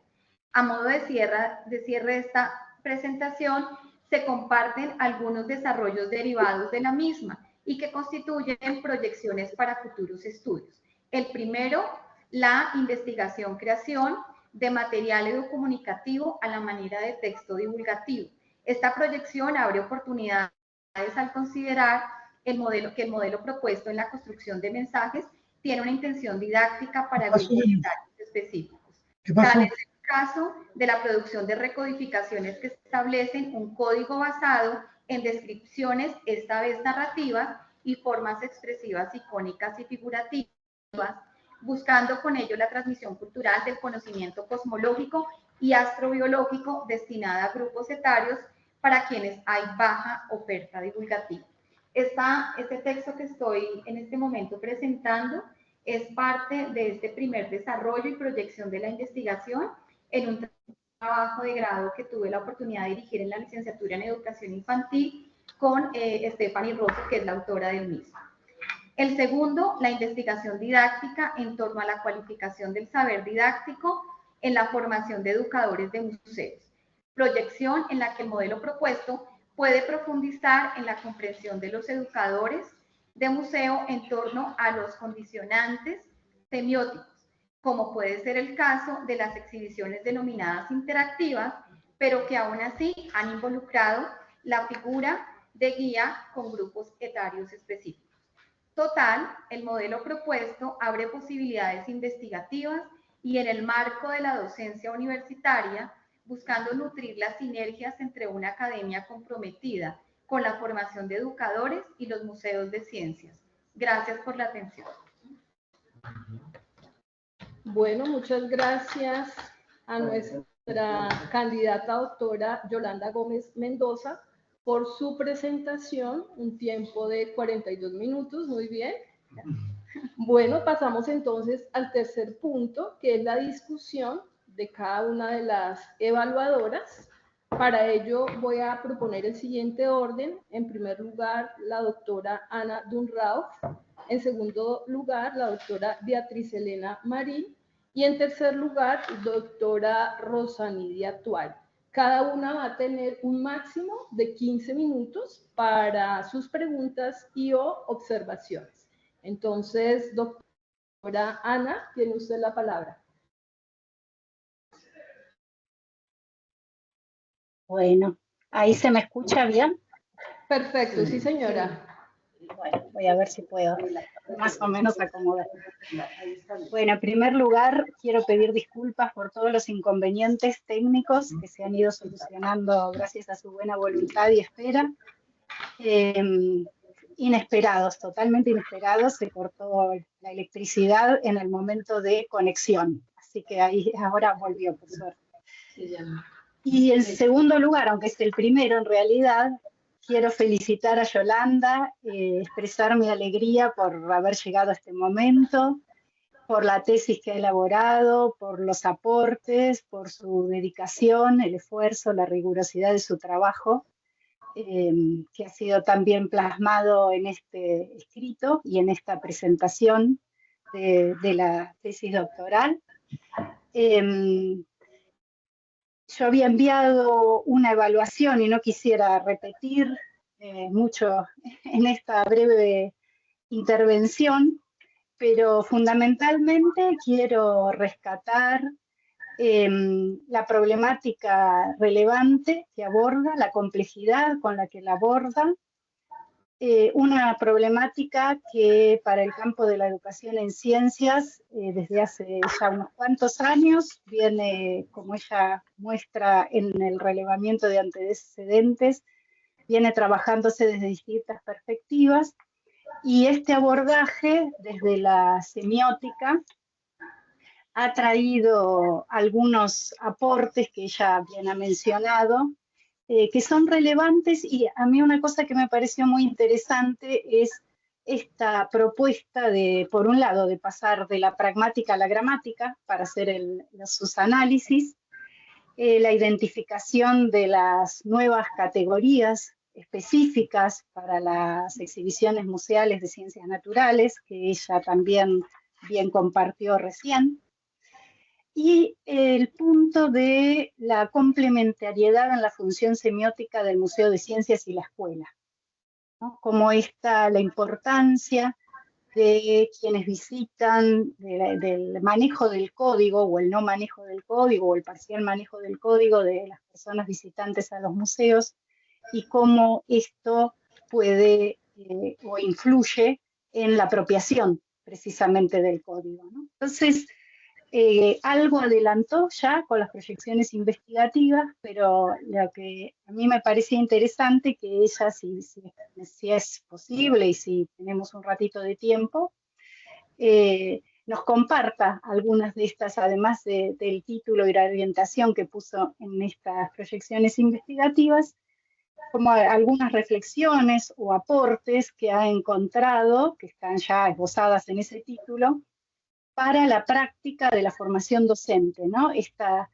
A modo de cierre de esta presentación, se comparten algunos desarrollos derivados de la misma y que constituyen proyecciones para futuros estudios. El primero, la investigación-creación de material educomunicativo a la manera de texto divulgativo. Esta proyección abre oportunidades al considerar que el modelo propuesto en la construcción de mensajes tiene una intención didáctica para grupos etarios específicos. Tal es el caso de la producción de recodificaciones que establecen un código basado en descripciones, esta vez narrativas, y formas expresivas icónicas y figurativas, buscando con ello la transmisión cultural del conocimiento cosmológico y astrobiológico destinada a grupos etarios para quienes hay baja oferta divulgativa. Este texto que estoy en este momento presentando es parte de este primer desarrollo y proyección de la investigación en un trabajo de grado que tuve la oportunidad de dirigir en la licenciatura en Educación Infantil con Stephanie Rosso, que es la autora del mismo. El segundo, la investigación didáctica en torno a la cualificación del saber didáctico en la formación de educadores de museos. Proyección en la que el modelo propuesto puede profundizar en la comprensión de los educadores de museo en torno a los condicionantes semióticos, como puede ser el caso de las exhibiciones denominadas interactivas, pero que aún así han involucrado la figura de guía con grupos etarios específicos. Total, el modelo propuesto abre posibilidades investigativas y en el marco de la docencia universitaria, buscando nutrir las sinergias entre una academia comprometida con la formación de educadores y los museos de ciencias. Gracias por la atención. Bueno, muchas gracias a nuestra candidata doctora Yolanda Gómez Mendoza por su presentación, un tiempo de 42 minutos, muy bien. Bueno, pasamos entonces al tercer punto, que es la discusión de cada una de las evaluadoras. Para ello voy a proponer el siguiente orden. En primer lugar, la doctora Ana Dunrauf. En segundo lugar, la doctora Beatriz Elena Marín. Y en tercer lugar, doctora Rosanidia Tual. Cada una va a tener un máximo de 15 minutos para sus preguntas y o observaciones. Entonces, doctora Ana, tiene usted la palabra. Bueno, ¿ahí se me escucha bien? Perfecto, sí señora. Bueno, voy a ver si puedo más o menos acomodar. Bueno, en primer lugar, quiero pedir disculpas por todos los inconvenientes técnicos que se han ido solucionando gracias a su buena voluntad y espera. Inesperados, totalmente inesperados, se cortó la electricidad en el momento de conexión, así que ahí ahora volvió, por suerte. Y en segundo lugar, aunque es el primero en realidad, quiero felicitar a Yolanda, expresar mi alegría por haber llegado a este momento, por la tesis que ha elaborado, por los aportes, por su dedicación, el esfuerzo, la rigurosidad de su trabajo, que ha sido también plasmado en este escrito y en esta presentación de la tesis doctoral. Yo había enviado una evaluación y no quisiera repetir mucho en esta breve intervención, pero fundamentalmente quiero rescatar la problemática relevante que aborda, la complejidad con la que la aborda, una problemática que para el campo de la educación en ciencias desde hace ya unos cuantos años viene, como ella muestra en el relevamiento de antecedentes, viene trabajándose desde distintas perspectivas, y este abordaje desde la semiótica ha traído algunos aportes que ella bien ha mencionado, que son relevantes, y a mí una cosa que me pareció muy interesante es esta propuesta de, por un lado, de pasar de la pragmática a la gramática para hacer sus análisis, la identificación de las nuevas categorías específicas para las exhibiciones museales de ciencias naturales, que ella también bien compartió recién, y el punto de la complementariedad en la función semiótica del Museo de Ciencias y la escuela, ¿no? Como está la importancia de quienes visitan, del manejo del código o el no manejo del código o el parcial manejo del código de las personas visitantes a los museos, y cómo esto puede o influye en la apropiación precisamente del código, ¿no? Entonces, algo adelantó ya con las proyecciones investigativas, pero lo que a mí me parece interesante que ella, si es posible y si tenemos un ratito de tiempo, nos comparta algunas de estas, además del título y la orientación que puso en estas proyecciones investigativas, como algunas reflexiones o aportes que ha encontrado, que están ya esbozadas en ese título, para la práctica de la formación docente, ¿no? Esta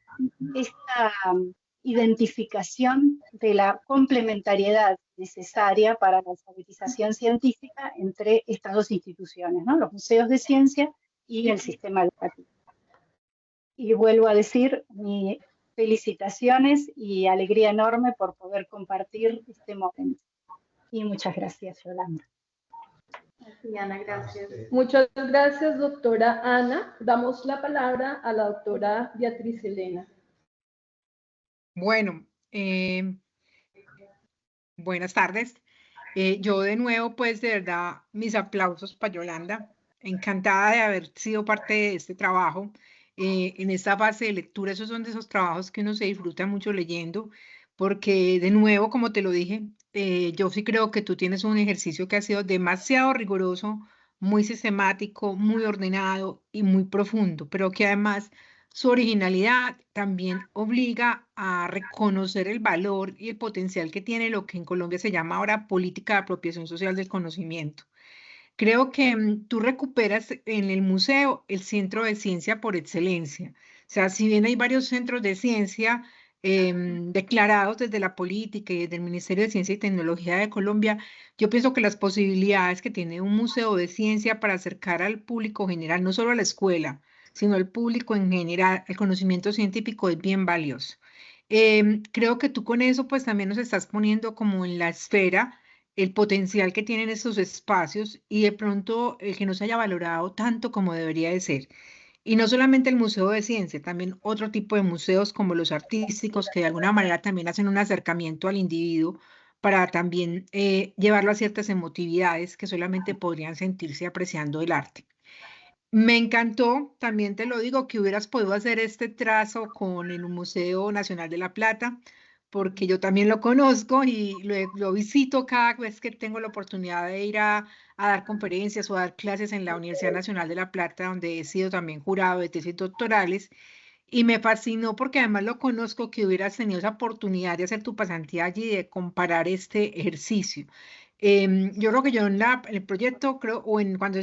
identificación de la complementariedad necesaria para la alfabetización científica entre estas dos instituciones, ¿no? Los museos de ciencia y el sistema educativo. Y vuelvo a decir mi felicitaciones y alegría enorme por poder compartir este momento. Y muchas gracias, Yolanda. Diana, gracias. Muchas gracias, doctora Ana. Damos la palabra a la doctora Beatriz Elena. Bueno, buenas tardes. Yo de nuevo, pues de verdad, mis aplausos para Yolanda. Encantada de haber sido parte de este trabajo. En esta fase de lectura, esos son de esos trabajos que uno se disfruta mucho leyendo, porque de nuevo, como te lo dije, yo sí creo que tú tienes un ejercicio que ha sido demasiado riguroso, muy sistemático, muy ordenado y muy profundo, pero que además su originalidad también obliga a reconocer el valor y el potencial que tiene lo que en Colombia se llama ahora política de apropiación social del conocimiento. Creo que tú recuperas en el museo el centro de ciencia por excelencia. O sea, si bien hay varios centros de ciencia declarados desde la política y desde el Ministerio de Ciencia y Tecnología de Colombia, yo pienso que las posibilidades que tiene un museo de ciencia para acercar al público general, no solo a la escuela, sino al público en general, el conocimiento científico es bien valioso. Creo que tú con eso pues también nos estás poniendo como en la esfera el potencial que tienen estos espacios y de pronto el que no se haya valorado tanto como debería de ser. Y no solamente el Museo de Ciencia, también otro tipo de museos como los artísticos que de alguna manera también hacen un acercamiento al individuo para también llevarlo a ciertas emotividades que solamente podrían sentirse apreciando el arte. Me encantó, también te lo digo, que hubieras podido hacer este trazo con el Museo Nacional de La Plata, porque yo también lo conozco y lo visito cada vez que tengo la oportunidad de ir a dar conferencias o a dar clases en la Universidad Nacional de La Plata, donde he sido también jurado de tesis doctorales. Y me fascinó porque además lo conozco que hubieras tenido esa oportunidad de hacer tu pasantía allí y de comparar este ejercicio. Yo creo que yo en el proyecto, creo, o cuando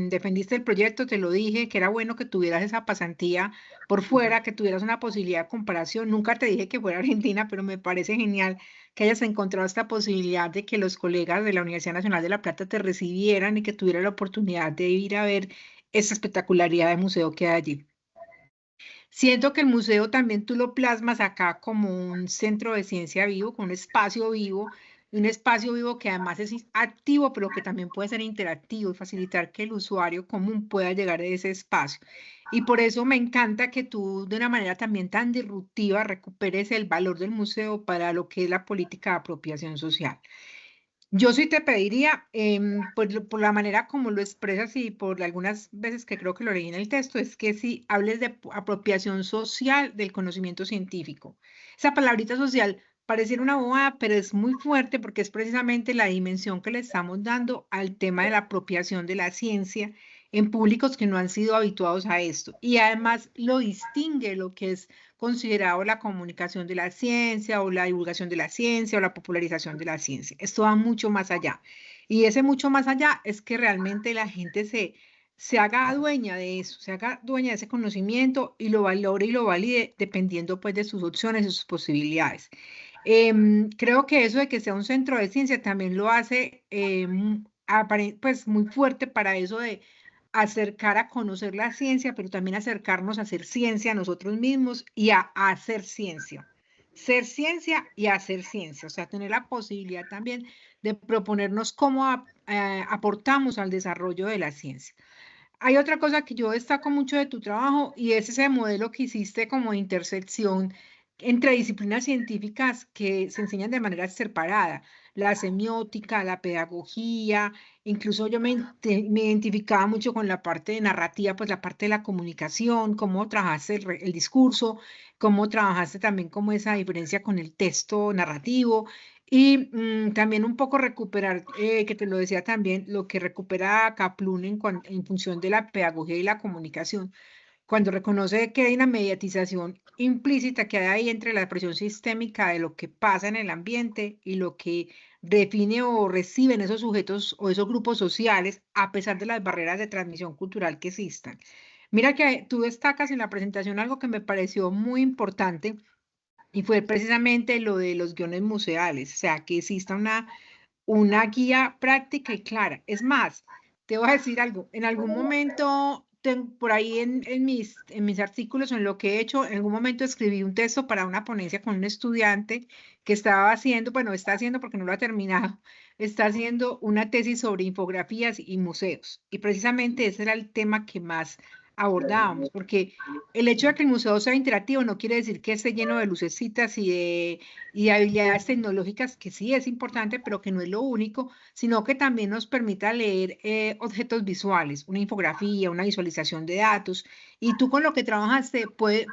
defendiste el proyecto, te lo dije, que era bueno que tuvieras esa pasantía por fuera, que tuvieras una posibilidad de comparación. Nunca te dije que fuera Argentina, pero me parece genial que hayas encontrado esta posibilidad de que los colegas de la Universidad Nacional de La Plata te recibieran y que tuvieras la oportunidad de ir a ver esa espectacularidad de museo que hay allí. Siento que el museo también tú lo plasmas acá como un centro de ciencia vivo, con un espacio vivo, y un espacio vivo que además es activo, pero que también puede ser interactivo y facilitar que el usuario común pueda llegar a ese espacio. Y por eso me encanta que tú de una manera también tan disruptiva recuperes el valor del museo para lo que es la política de apropiación social. Yo sí te pediría, por la manera como lo expresas y por algunas veces que creo que lo leí en el texto, es que si hables de apropiación social del conocimiento científico. Esa palabrita social pareciera una bobada, pero es muy fuerte porque es precisamente la dimensión que le estamos dando al tema de la apropiación de la ciencia en públicos que no han sido habituados a esto. Y además lo distingue lo que es considerado la comunicación de la ciencia o la divulgación de la ciencia o la popularización de la ciencia. Esto va mucho más allá. Y ese mucho más allá es que realmente la gente se haga dueña de eso, se haga dueña de ese conocimiento y lo valore y lo valide dependiendo pues de sus opciones y sus posibilidades. Creo que eso de que sea un centro de ciencia también lo hace pues muy fuerte para eso de acercar a conocer la ciencia, pero también acercarnos a hacer ciencia a nosotros mismos y a hacer ciencia. Ser ciencia y hacer ciencia, o sea, tener la posibilidad también de proponernos cómo aportamos al desarrollo de la ciencia. Hay otra cosa que yo destaco mucho de tu trabajo y es ese modelo que hiciste como de intersección entre disciplinas científicas que se enseñan de manera separada, la semiótica, la pedagogía, incluso yo me identificaba mucho con la parte de narrativa, pues la parte de la comunicación, cómo trabajaste el discurso, cómo trabajaste también como esa diferencia con el texto narrativo y también un poco recuperar, que te lo decía también, lo que recupera Kaplun en función de la pedagogía y la comunicación cuando reconoce que hay una mediatización implícita que hay ahí entre la presión sistémica de lo que pasa en el ambiente y lo que define o reciben esos sujetos o esos grupos sociales a pesar de las barreras de transmisión cultural que existan. Mira que tú destacas en la presentación algo que me pareció muy importante y fue precisamente lo de los guiones museales, o sea, que exista una guía práctica y clara. Es más, te voy a decir algo, en algún momento por ahí en mis artículos, en lo que he hecho, en algún momento escribí un texto para una ponencia con un estudiante que estaba haciendo, bueno, está haciendo porque no lo ha terminado, está haciendo una tesis sobre infografías y museos. Y precisamente ese era el tema que más abordábamos, porque el hecho de que el museo sea interactivo no quiere decir que esté lleno de lucecitas y de habilidades tecnológicas, que sí es importante, pero que no es lo único, sino que también nos permita leer objetos visuales, una infografía, una visualización de datos. Y tú con lo que trabajaste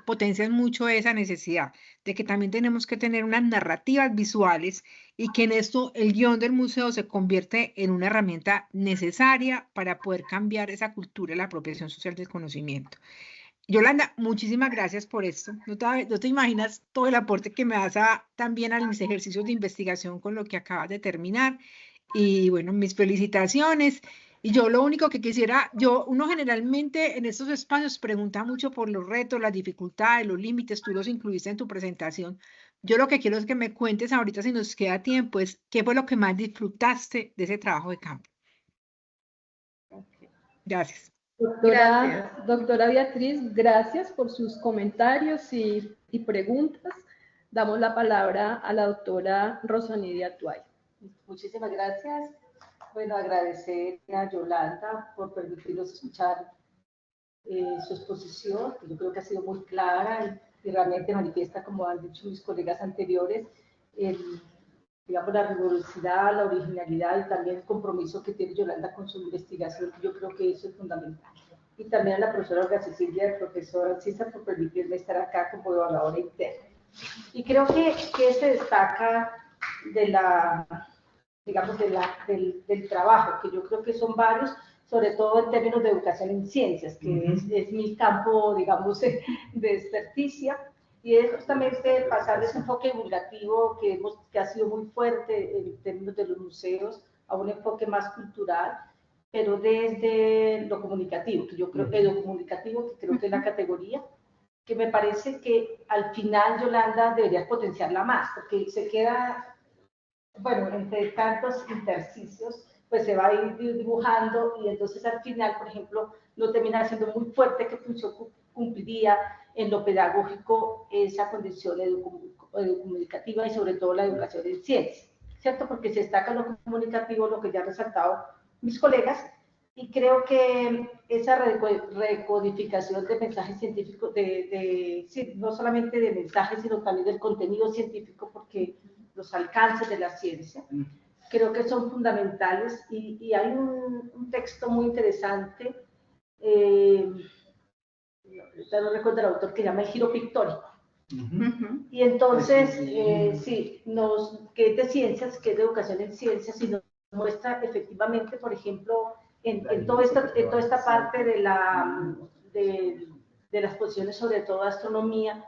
potencias mucho esa necesidad de que también tenemos que tener unas narrativas visuales y que en esto el guión del museo se convierte en una herramienta necesaria para poder cambiar esa cultura de la apropiación social del conocimiento. Yolanda, muchísimas gracias por esto. No te imaginas todo el aporte que me das también a mis ejercicios de investigación con lo que acabas de terminar. Y bueno, mis felicitaciones. Y yo lo único que quisiera, uno generalmente en estos espacios pregunta mucho por los retos, las dificultades, los límites, tú los incluiste en tu presentación. Yo lo que quiero es que me cuentes ahorita, si nos queda tiempo, es qué fue lo que más disfrutaste de ese trabajo de campo. Gracias. Doctora Beatriz, gracias por sus comentarios y preguntas. Damos la palabra a la doctora Rosanidia Tuay. Muchísimas gracias. Bueno, agradecer a Yolanda por permitirnos escuchar su exposición, que yo creo que ha sido muy clara y realmente manifiesta, como han dicho mis colegas anteriores, digamos, la rigurosidad, la originalidad y también el compromiso que tiene Yolanda con su investigación, que yo creo que eso es fundamental. Y también a la profesora Olga Cecilia y al profesor César por permitirme estar acá como evaluadora interna. Y creo que se destaca de la, digamos, del trabajo, que yo creo que son varios, sobre todo en términos de educación en ciencias, que es mi campo, digamos, de experticia, y es justamente pasar de ese enfoque divulgativo que ha sido muy fuerte en términos de los museos a un enfoque más cultural, pero desde lo comunicativo, que yo creo que lo comunicativo, que creo que es la categoría, que me parece que al final Yolanda debería potenciarla más, porque se queda, bueno, entre tantos intersticios, pues se va a ir dibujando y entonces al final, por ejemplo, no termina siendo muy fuerte qué función cumpliría en lo pedagógico esa condición comunicativa y sobre todo la educación en ciencia, ¿cierto? Porque se destaca lo comunicativo, lo que ya han resaltado mis colegas, y creo que esa recodificación de mensajes científicos, sí, no solamente de mensajes, sino también del contenido científico, porque los alcances de la ciencia, creo que son fundamentales, y hay un texto muy interesante, no recuerdo el autor, que llama El Giro Pictórico. Y entonces, sí, que es de ciencias, que es de educación en ciencias, y nos muestra efectivamente, por ejemplo, en toda esta parte de las posiciones, sobre todo astronomía,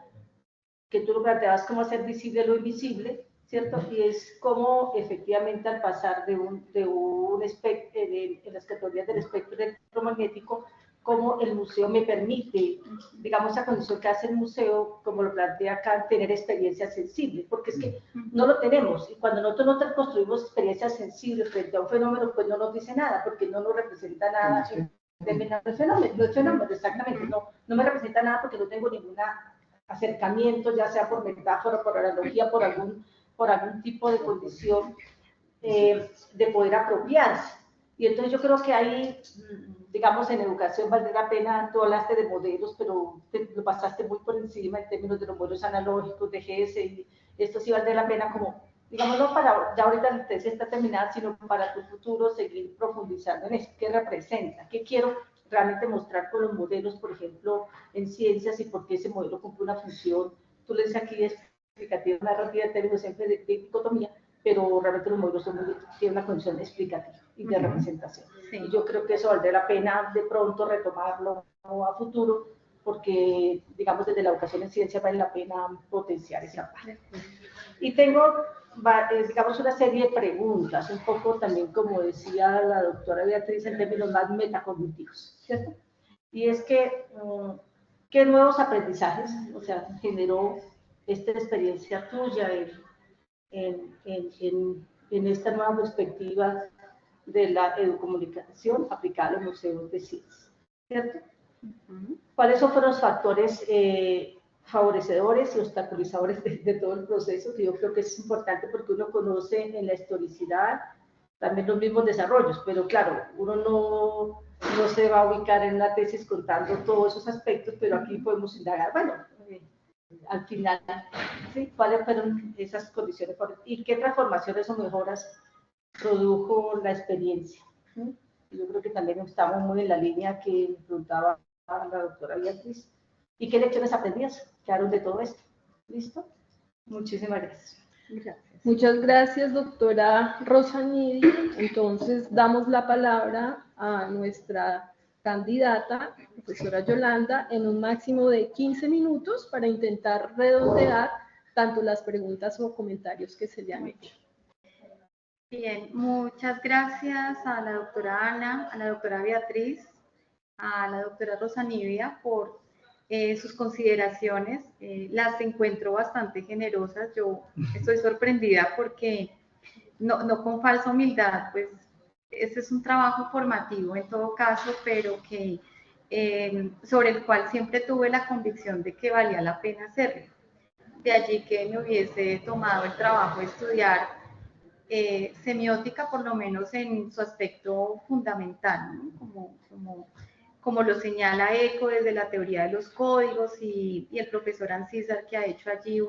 que tú lo planteabas como hacer visible lo invisible, ¿cierto? Y es como efectivamente al pasar de un espectro, en las categorías del espectro electromagnético, como el museo me permite, digamos, esa condición que hace el museo, como lo plantea acá, tener experiencias sensibles, porque es que no lo tenemos, y cuando nosotros no construimos experiencias sensibles frente a un fenómeno, pues no nos dice nada, porque no nos representa nada en términos de fenómeno, exactamente, no me representa nada porque no tengo ninguna acercamiento, ya sea por metáfora, por analogía, por algún tipo de condición de poder apropiarse. Y entonces yo creo que ahí, digamos, en educación valdría la pena, tú hablaste de modelos, pero lo pasaste muy por encima en términos de los modelos analógicos, de GS, y esto sí valdría la pena como, digamos, no para, ya ahorita la tesis está terminada, sino para tu futuro seguir profundizando en eso, qué representa, qué quiero realmente mostrar con los modelos, por ejemplo, en ciencias, y por qué ese modelo cumple una función. Tú le dices aquí explicativa, narrativa, en términos siempre de dicotomía, pero realmente los modelos tienen una condición explicativa y de representación. Sí. Y yo creo que eso valdría la pena de pronto retomarlo a futuro, porque, digamos, desde la educación en ciencia vale la pena potenciar esa parte. Y tengo, digamos, una serie de preguntas, un poco también, como decía la doctora Beatriz, en términos más metacognitivos, ¿cierto? Y es que, ¿qué nuevos aprendizajes, o sea, generó esta experiencia tuya en esta nueva perspectiva de la educomunicación aplicada a los museos de ciencias, ¿cierto? ¿Cuáles fueron los factores favorecedores y obstaculizadores de todo el proceso? Que yo creo que es importante porque uno conoce en la historicidad también los mismos desarrollos, pero claro, uno no se va a ubicar en una tesis contando todos esos aspectos, pero aquí podemos indagar, bueno, al final, ¿sí? ¿Cuáles fueron esas condiciones y qué transformaciones o mejoras produjo la experiencia? Yo creo que también estamos muy en la línea que preguntaba la doctora Beatriz. ¿Y qué lecciones aprendidas quedaron de todo esto? ¿Listo? Muchísimas gracias. Gracias. Muchas gracias, doctora Rosa Nidia. Entonces, damos la palabra a nuestra candidata, profesora Yolanda, en un máximo de 15 minutos para intentar redondear tanto las preguntas o comentarios que se le han hecho. Bien, muchas gracias a la doctora Ana, a la doctora Beatriz, a la doctora Rosa Nidia por sus consideraciones. Las encuentro bastante generosas. Yo estoy sorprendida porque no con falsa humildad, pues este es un trabajo formativo en todo caso, pero que sobre el cual siempre tuve la convicción de que valía la pena hacerlo. De allí que me hubiese tomado el trabajo de estudiar semiótica, por lo menos en su aspecto fundamental, ¿no? Como lo señala ECO desde la teoría de los códigos y el profesor Ancísar, que ha hecho allí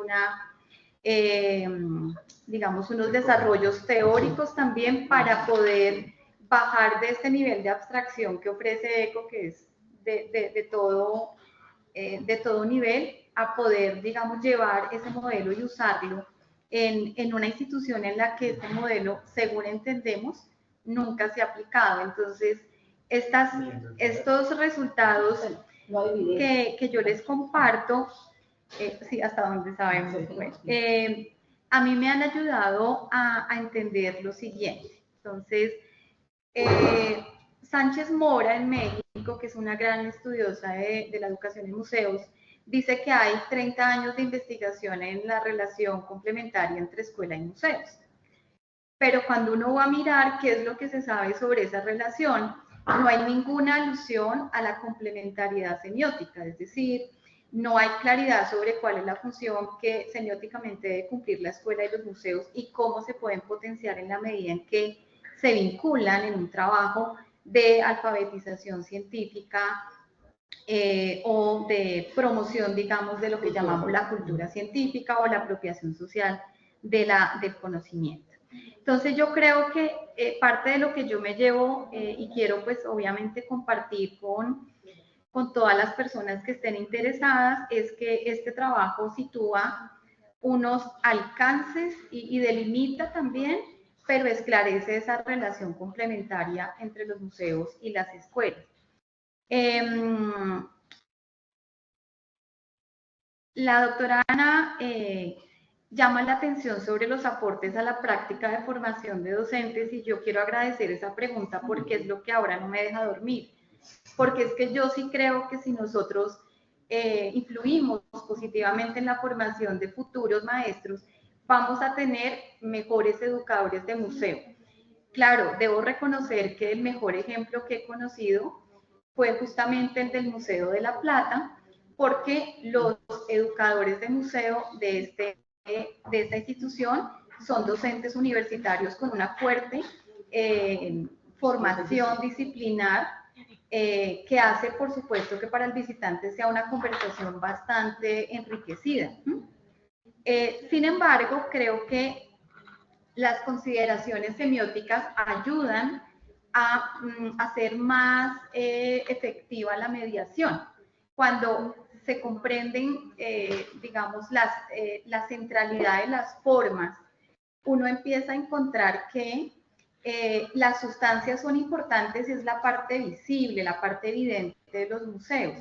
digamos, unos desarrollos teóricos también para poder bajar de este nivel de abstracción que ofrece ECO, que es de todo nivel, a poder, digamos, llevar ese modelo y usarlo en una institución en la que este modelo, según entendemos, nunca se ha aplicado. Entonces, estos resultados que yo les comparto, sí, hasta donde sabemos, bueno, a mí me han ayudado a entender lo siguiente. Entonces, Sánchez Mora en México, que es una gran estudiosa de la educación en museos, dice que hay 30 años de investigación en la relación complementaria entre escuela y museos. Pero cuando uno va a mirar qué es lo que se sabe sobre esa relación, no hay ninguna alusión a la complementariedad semiótica, es decir, no hay claridad sobre cuál es la función que semióticamente debe cumplir la escuela y los museos y cómo se pueden potenciar en la medida en que se vinculan en un trabajo de alfabetización científica o de promoción, digamos, de lo que llamamos la cultura científica o la apropiación social del conocimiento. Entonces yo creo que parte de lo que yo me llevo y quiero pues obviamente compartir con todas las personas que estén interesadas es que este trabajo sitúa unos alcances y delimita también, pero esclarece esa relación complementaria entre los museos y las escuelas. La doctora Ana llama la atención sobre los aportes a la práctica de formación de docentes y yo quiero agradecer esa pregunta porque es lo que ahora no me deja dormir. Porque es que yo sí creo que si nosotros influimos positivamente en la formación de futuros maestros, vamos a tener mejores educadores de museo. Claro, debo reconocer que el mejor ejemplo que he conocido fue justamente el del Museo de la Plata, porque los educadores de museo de esta institución son docentes universitarios con una fuerte formación disciplinar que hace, por supuesto, que para el visitante sea una conversación bastante enriquecida. Sin embargo, creo que las consideraciones semióticas ayudan a hacer más efectiva la mediación. Cuando se comprenden, digamos, la centralidad de las formas, uno empieza a encontrar que las sustancias son importantes y es la parte visible, la parte evidente de los museos.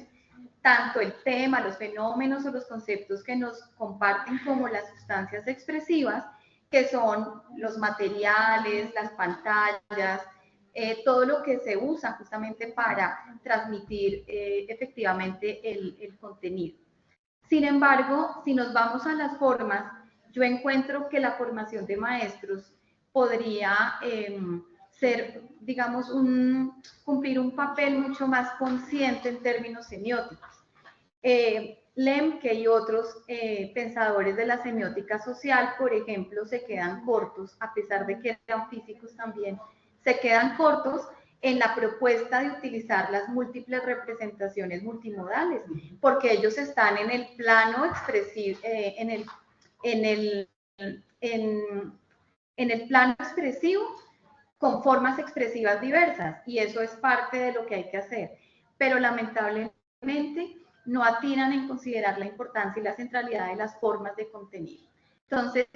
Tanto el tema, los fenómenos o los conceptos que nos comparten como las sustancias expresivas, que son los materiales, las pantallas, todo lo que se usa justamente para transmitir efectivamente el contenido. Sin embargo, si nos vamos a las formas, yo encuentro que la formación de maestros podría ser, digamos, cumplir un papel mucho más consciente en términos semióticos. Lemke y otros pensadores de la semiótica social, por ejemplo, se quedan cortos, a pesar de que eran físicos también, se quedan cortos en la propuesta de utilizar las múltiples representaciones multimodales, porque ellos están en el plano expresivo, en el plano expresivo con formas expresivas diversas, y eso es parte de lo que hay que hacer, pero lamentablemente no atinan en considerar la importancia y la centralidad de las formas de contenido. Entonces,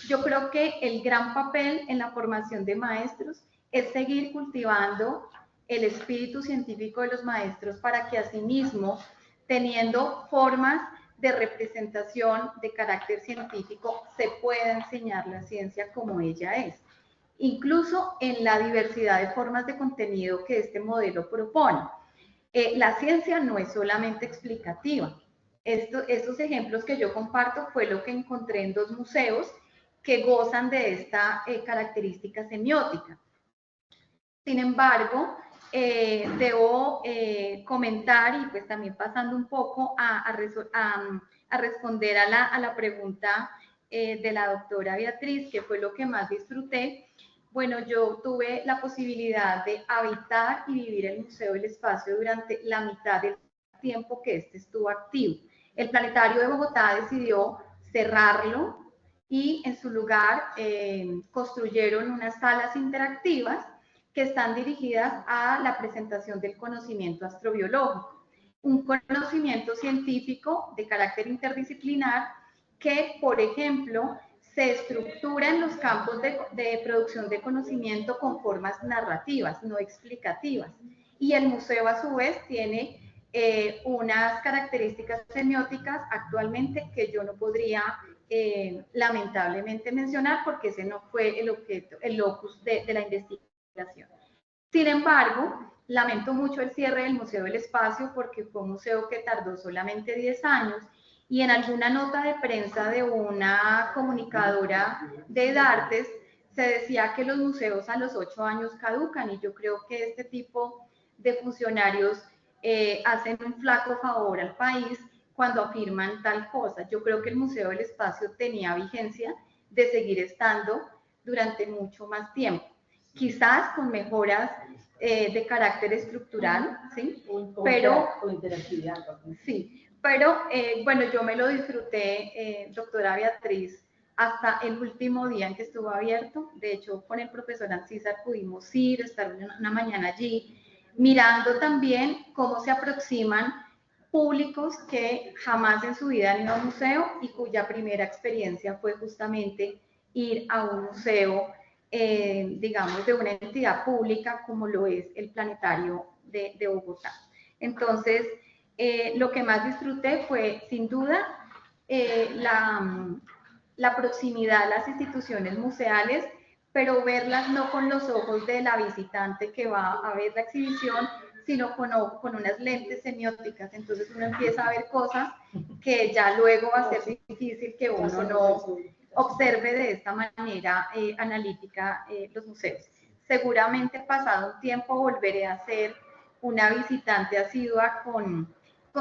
yo creo que el gran papel en la formación de maestros es seguir cultivando el espíritu científico de los maestros para que asimismo, teniendo formas de representación de carácter científico, se pueda enseñar la ciencia como ella es, incluso en la diversidad de formas de contenido que este modelo propone. La ciencia no es solamente explicativa. Estos ejemplos que yo comparto fue lo que encontré en 2 museos que gozan de esta característica semiótica. Sin embargo, debo comentar, y pues también pasando un poco a responder a la pregunta de la doctora Beatriz, que fue lo que más disfruté. Bueno, yo tuve la posibilidad de habitar y vivir el Museo del Espacio durante la mitad del tiempo que este estuvo activo. El Planetario de Bogotá decidió cerrarlo y en su lugar construyeron unas salas interactivas que están dirigidas a la presentación del conocimiento astrobiológico, un conocimiento científico de carácter interdisciplinar que, por ejemplo, se estructura en los campos de producción de conocimiento con formas narrativas, no explicativas. Y el museo, a su vez, tiene unas características semióticas actualmente que yo no podría lamentablemente mencionar, porque ese no fue el objeto, el locus de la investigación. Sin embargo, lamento mucho el cierre del Museo del Espacio, porque fue un museo que tardó solamente 10 años, y en alguna nota de prensa de una comunicadora de Dartes se decía que los museos a los 8 años caducan, y yo creo que este tipo de funcionarios hacen un flaco favor al país cuando afirman tal cosa. Yo creo que el Museo del Espacio tenía vigencia de seguir estando durante mucho más tiempo, quizás con mejoras de carácter estructural, ¿sí? Pero, sí, pero bueno, yo me lo disfruté, doctora Beatriz, hasta el último día en que estuvo abierto. De hecho, con el profesor Ancísar pudimos ir, estar una mañana allí, mirando también cómo se aproximan públicos que jamás en su vida han ido a un museo y cuya primera experiencia fue justamente ir a un museo, digamos, de una entidad pública como lo es el Planetario de Bogotá. Entonces, lo que más disfruté fue, sin duda, la proximidad a las instituciones museales, pero verlas no con los ojos de la visitante que va a ver la exhibición, sino con unas lentes semióticas. Entonces uno empieza a ver cosas que ya luego va a ser difícil que uno no observe de esta manera analítica los museos. Seguramente pasado un tiempo volveré a ser una visitante asidua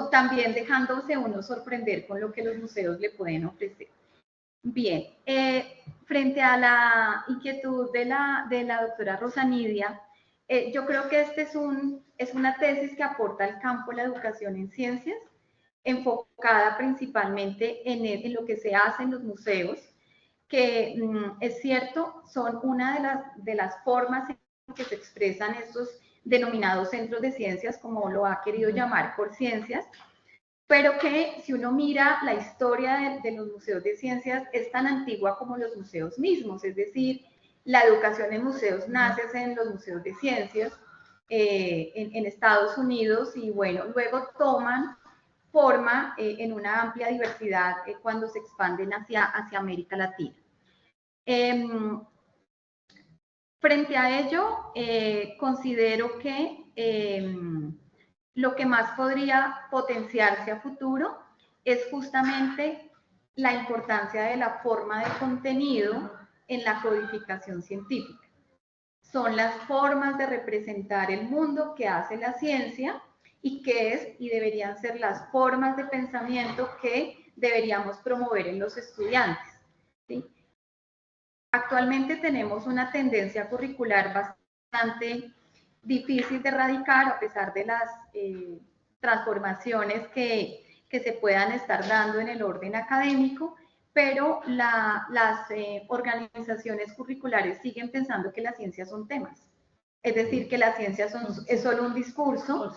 también dejándose uno sorprender con lo que los museos le pueden ofrecer. Bien, frente a la inquietud de la doctora Rosa Nidia, yo creo que este es una tesis que aporta al campo de la educación en ciencias, enfocada principalmente en lo que se hace en los museos, que es cierto, son una de las formas en que se expresan estos denominados centros de ciencias, como lo ha querido llamar Corciencias, pero que si uno mira la historia de los museos de ciencias es tan antigua como los museos mismos, es decir, la educación en museos nace en los museos de ciencias en Estados Unidos, y bueno, luego toman forma en una amplia diversidad cuando se expanden hacia América Latina. Frente a ello, considero que lo que más podría potenciarse a futuro es justamente la importancia de la forma de contenido en la codificación científica. son las formas de representar el mundo que hace la ciencia y qué es y deberían ser las formas de pensamiento que deberíamos promover en los estudiantes, ¿sí? Actualmente tenemos una tendencia curricular bastante difícil de erradicar a pesar de las transformaciones que se puedan estar dando en el orden académico, pero las organizaciones curriculares siguen pensando que las ciencias son temas, es decir, que las ciencias es solo un discurso,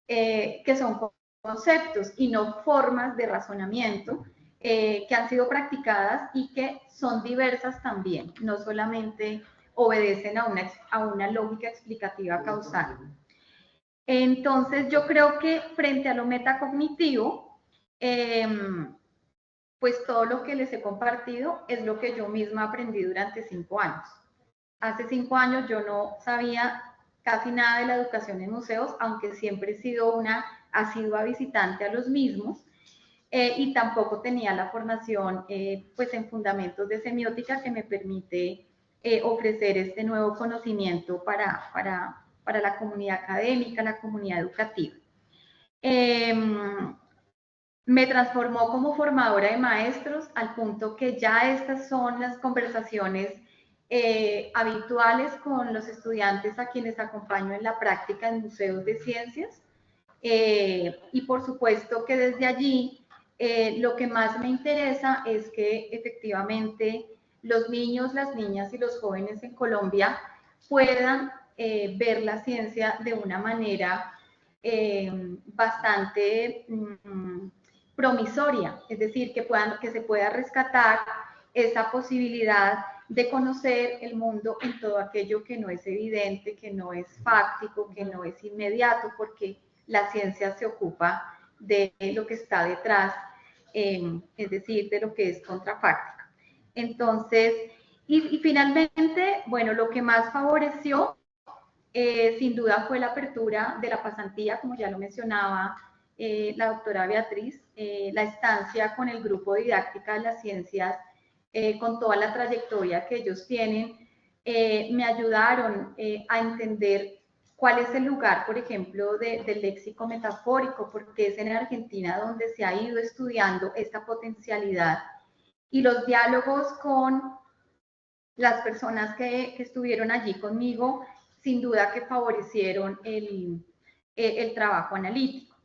que son conceptos y no formas de razonamiento que han sido practicadas y que son diversas también, no solamente obedecen a una lógica explicativa causal. Entonces, yo creo que frente a lo metacognitivo, pues todo lo que les he compartido es lo que yo misma aprendí durante 5 años. Hace 5 años yo no sabía casi nada de la educación en museos, aunque siempre he sido una asidua visitante a los mismos, y tampoco tenía la formación pues en fundamentos de semiótica que me permite ofrecer este nuevo conocimiento para la comunidad académica, la comunidad educativa. Me transformó como formadora de maestros al punto que ya estas son las conversaciones habituales con los estudiantes a quienes acompaño en la práctica en museos de ciencias. Y por supuesto que desde allí lo que más me interesa es que efectivamente los niños, las niñas y los jóvenes en Colombia puedan ver la ciencia de una manera bastante promisoria, es decir, que se pueda rescatar esa posibilidad de conocer el mundo en todo aquello que no es evidente, que no es fáctico, que no es inmediato, porque la ciencia se ocupa de lo que está detrás, es decir, de lo que es contrafáctico. Entonces, y finalmente, bueno, lo que más favoreció, sin duda, fue la apertura de la pasantía, como ya lo mencionaba la doctora Beatriz, la estancia con el grupo de didáctica de las ciencias, con toda la trayectoria que ellos tienen, me ayudaron a entender cuál es el lugar, por ejemplo, del léxico metafórico, porque es en Argentina donde se ha ido estudiando esta potencialidad, y los diálogos con las personas que estuvieron allí conmigo, sin duda que favorecieron el trabajo analítico.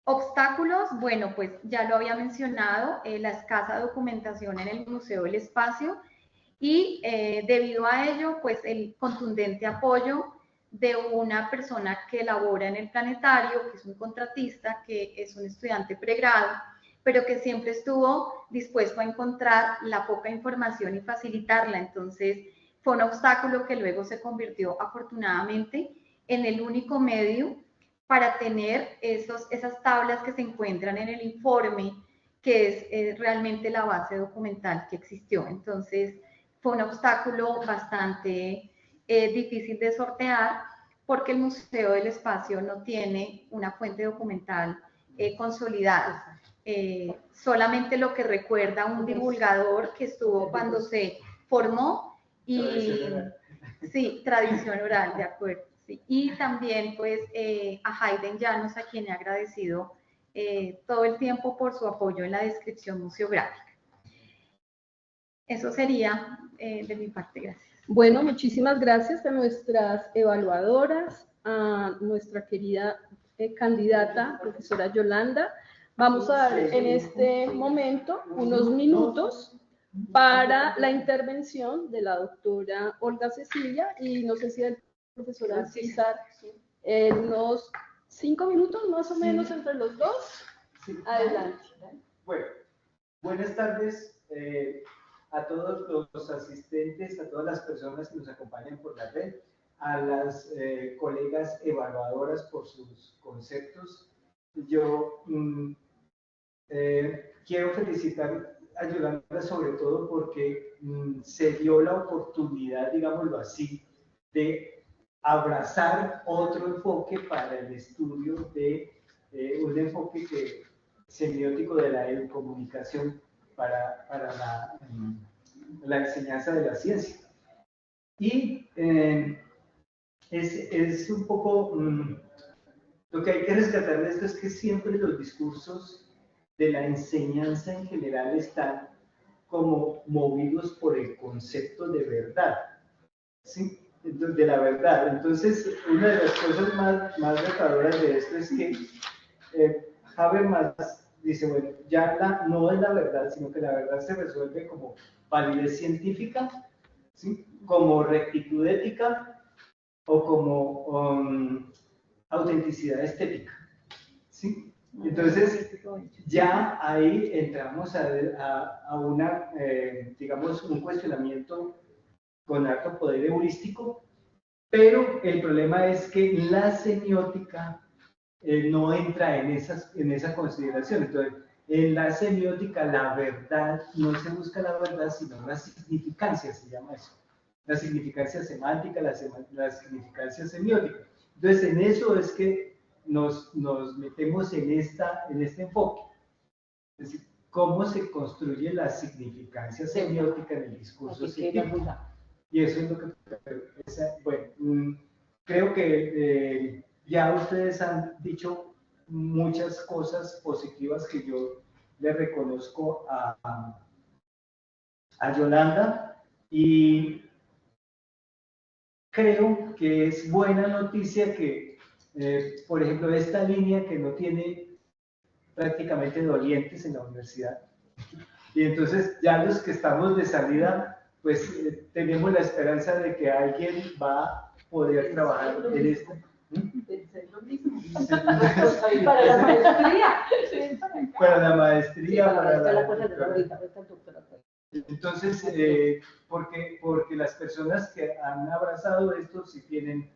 Obstáculos, bueno, pues ya lo había mencionado, la escasa documentación en el Museo del Espacio, y debido a ello, pues el contundente apoyo de una persona que labora en el planetario, que es un contratista, que es un estudiante pregrado, pero que siempre estuvo dispuesto a encontrar la poca información y facilitarla. Entonces, fue un obstáculo que luego se convirtió afortunadamente en el único medio para tener esas tablas que se encuentran en el informe, que es realmente la base documental que existió. Entonces, fue un obstáculo bastante difícil de sortear, porque el Museo del Espacio no tiene una fuente documental consolidada. Solamente lo que recuerda un divulgador que estuvo cuando se formó, y sí, tradición oral, de acuerdo. Sí. Y también pues a Hayden Llanos, a quien he agradecido todo el tiempo por su apoyo en la descripción museográfica. Eso sería de mi parte, gracias. Bueno, muchísimas gracias a nuestras evaluadoras, a nuestra querida candidata, profesora Yolanda. Vamos a dar en este momento unos minutos para la intervención de la doctora Olga Cecilia, y no sé si el profesor César, unos 5 minutos más o menos entre los dos. Sí. Adelante. Bueno, buenas tardes a todos los asistentes, a todas las personas que nos acompañan por la red, a las colegas evaluadoras por sus conceptos. Yo quiero felicitar a Yolanda sobre todo porque se dio la oportunidad, digámoslo así, de abrazar otro enfoque para el estudio de un enfoque semiótico de la comunicación para la enseñanza de la ciencia. Y es un poco, lo que hay que rescatar de esto es que siempre los discursos de la enseñanza en general están como movidos por el concepto de verdad, ¿sí? De la verdad. Entonces, una de las cosas más retadoras de esto es que Habermas dice, bueno, ya no es la verdad, sino que la verdad se resuelve como validez científica, ¿sí? Como rectitud ética o como autenticidad estética, ¿sí? Entonces, ya ahí entramos a una, digamos, un cuestionamiento con alto poder heurístico, pero el problema es que la semiótica no entra en esa consideración. Entonces, en la semiótica la verdad, no se busca la verdad, sino la significancia, se llama eso. La significancia semántica, la significancia semiótica. Entonces, en eso es que nos metemos en este enfoque. Es decir, cómo se construye la significancia semiótica en el discurso científico. Y eso es lo que, bueno, creo que ya ustedes han dicho muchas cosas positivas que yo le reconozco a Yolanda, y creo que es buena noticia que, por ejemplo, esta línea que no tiene prácticamente dolientes en la universidad, y entonces ya los que estamos de salida, pues tenemos la esperanza de que alguien va a poder trabajar en esto. Pensé lo mismo. Para la maestría. Para la maestría, para la cosa de ahorita, doctora. Entonces, porque las personas que han abrazado esto sí tienen,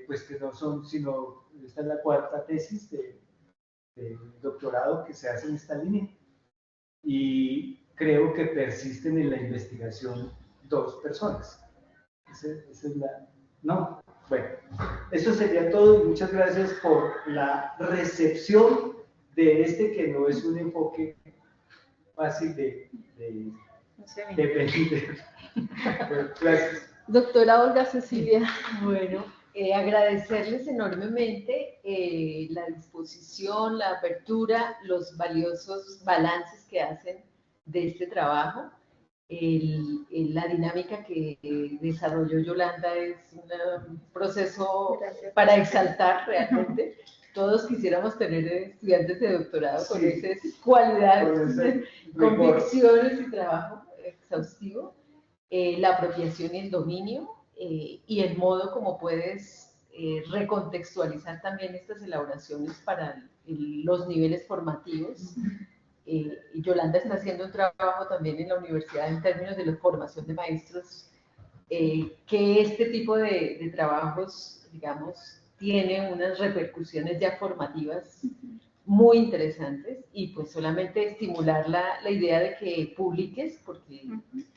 pues que no son, sino, esta es la cuarta tesis de doctorado que se hace en esta línea. Y creo que persisten en la investigación 2 personas. Esa es la... No, bueno, eso sería todo y muchas gracias por la recepción de este que no es un enfoque fácil de gracias. Doctora Olga Cecilia. Bueno, agradecerles enormemente la disposición, la apertura, los valiosos balances que hacen de este trabajo. La dinámica que desarrolló Yolanda es un proceso para exaltar realmente. Todos quisiéramos tener estudiantes de doctorado con esas cualidades, convicciones y trabajo exhaustivo. La apropiación y el dominio y el modo como puedes recontextualizar también estas elaboraciones para los niveles formativos. Yolanda está haciendo un trabajo también en la universidad en términos de la formación de maestros, que este tipo de trabajos, digamos, tiene unas repercusiones ya formativas muy interesantes, y pues solamente estimular la idea de que publiques, porque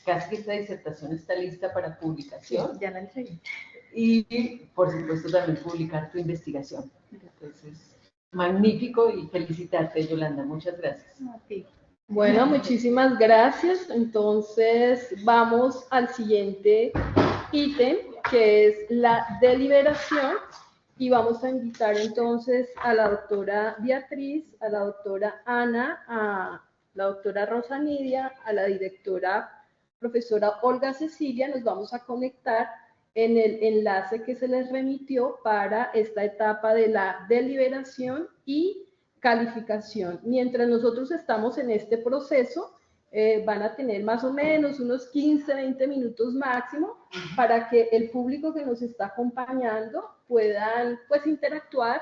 casi que esta disertación está lista para publicación. Sí, ya la entregué. Y por supuesto también publicar tu investigación. Entonces, magnífico, y felicitarte, Yolanda. Muchas gracias. Bueno, muchísimas gracias. Entonces, vamos al siguiente ítem, que es la deliberación, y vamos a invitar entonces a la doctora Beatriz, a la doctora Ana, a la doctora Rosa Nidia, a la directora profesora Olga Cecilia. Nos vamos a conectar en el enlace que se les remitió para esta etapa de la deliberación y calificación. Mientras nosotros estamos en este proceso, van a tener más o menos unos 15, 20 minutos máximo para que el público que nos está acompañando puedan pues interactuar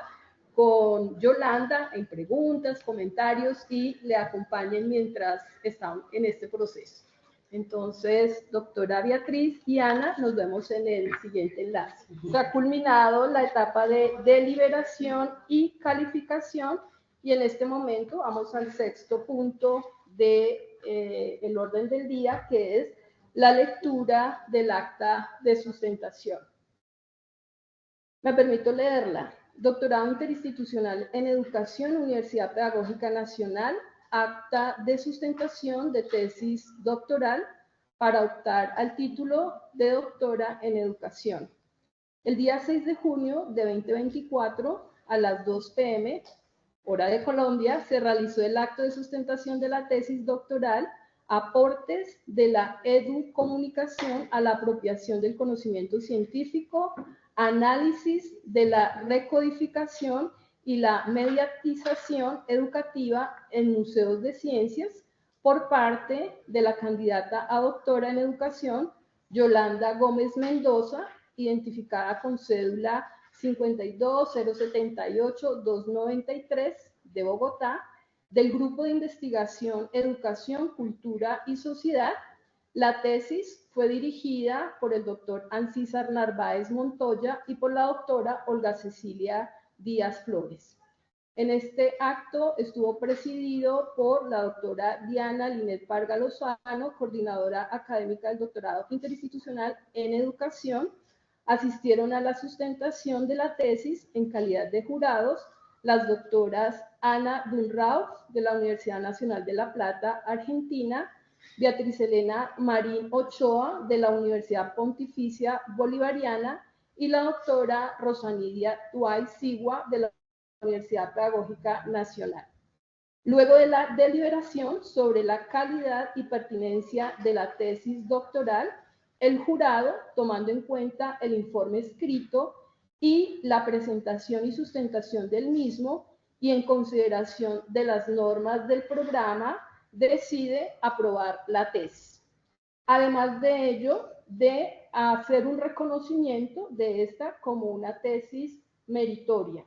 con Yolanda en preguntas, comentarios, y le acompañen mientras están en este proceso. Entonces, doctora Beatriz y Ana, nos vemos en el siguiente enlace. Se ha culminado la etapa de deliberación y calificación, y en este momento vamos al sexto punto del orden del día, que es la lectura del acta de sustentación. Me permito leerla. Doctorado interinstitucional en educación, Universidad Pedagógica Nacional, acta de sustentación de tesis doctoral para optar al título de doctora en educación. El día 6 de junio de 2024, a las 2 p.m., hora de Colombia, se realizó el acto de sustentación de la tesis doctoral Aportes de la educomunicación a la apropiación del conocimiento científico, análisis de la recodificación y la mediatización educativa en museos de ciencias por parte de la candidata a doctora en educación Yolanda Gómez Mendoza, identificada con cédula 52-078-293 de Bogotá, del Grupo de Investigación, Educación, Cultura y Sociedad. La tesis fue dirigida por el doctor Ancísar Narváez Montoya y por la doctora Olga Cecilia Díaz Flores. En este acto estuvo presidido por la doctora Diana Linet Parga Lozano, coordinadora académica del doctorado interinstitucional en educación. Asistieron a la sustentación de la tesis en calidad de jurados las doctoras Ana Dunrauf, de la Universidad Nacional de La Plata, Argentina, Beatriz Elena Marín Ochoa, de la Universidad Pontificia Bolivariana, y la doctora Rosanidia Tuay Sigua, de la Universidad Pedagógica Nacional. Luego de la deliberación sobre la calidad y pertinencia de la tesis doctoral, el jurado, tomando en cuenta el informe escrito y la presentación y sustentación del mismo, y en consideración de las normas del programa, decide aprobar la tesis. Además de ello, de hacer un reconocimiento de esta como una tesis meritoria.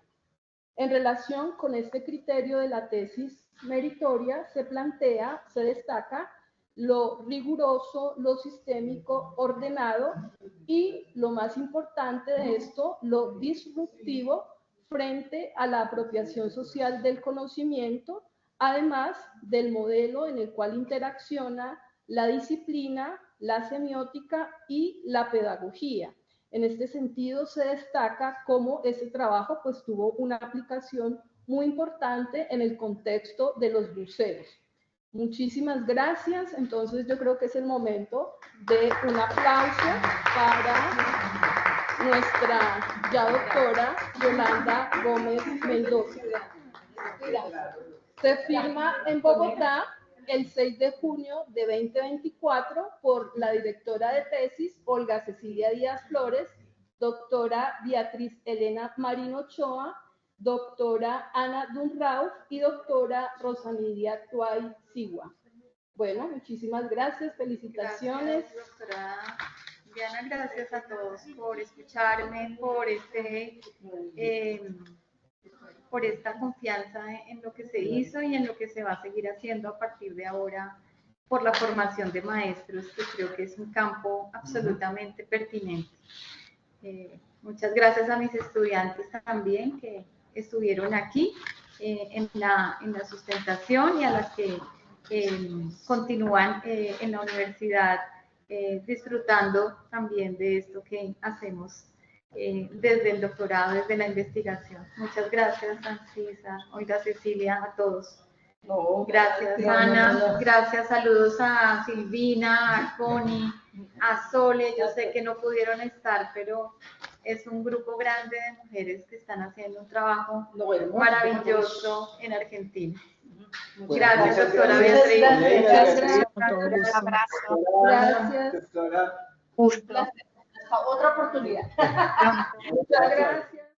En relación con este criterio de la tesis meritoria, se destaca lo riguroso, lo sistémico, ordenado y, lo más importante de esto, lo disruptivo frente a la apropiación social del conocimiento, además del modelo en el cual interacciona la disciplina, la semiótica y la pedagogía. En este sentido, se destaca cómo ese trabajo pues, tuvo una aplicación muy importante en el contexto de los museos. Muchísimas gracias. Entonces, yo creo que es el momento de un aplauso para nuestra ya doctora Yolanda Gómez Mendoza. Se firma en Bogotá el 6 de junio de 2024 por la directora de tesis, Olga Cecilia Díaz Flores, doctora Beatriz Elena Marín Ochoa, doctora Ana Dunrauf y doctora Rosanidia Tuay Sigua. Bueno, muchísimas gracias, felicitaciones. Gracias, doctora Diana, gracias a todos por escucharme, por esta confianza en lo que se hizo y en lo que se va a seguir haciendo a partir de ahora por la formación de maestros, que creo que es un campo absolutamente pertinente. Muchas gracias a mis estudiantes también que estuvieron aquí en la sustentación y a las que continúan en la universidad disfrutando también de esto que hacemos desde el doctorado, desde la investigación. Muchas gracias, Ancísar, Olga Cecilia, a todos. Gracias, Ana. Gracias, saludos a Silvina, a Connie, a Sole. Yo sé que no pudieron estar, pero es un grupo grande de mujeres que están haciendo un trabajo maravilloso en Argentina. Gracias, doctora Beatriz. Gracias. Un abrazo. Gracias. Doctora. Gusto. Hasta otra oportunidad. Muchas gracias.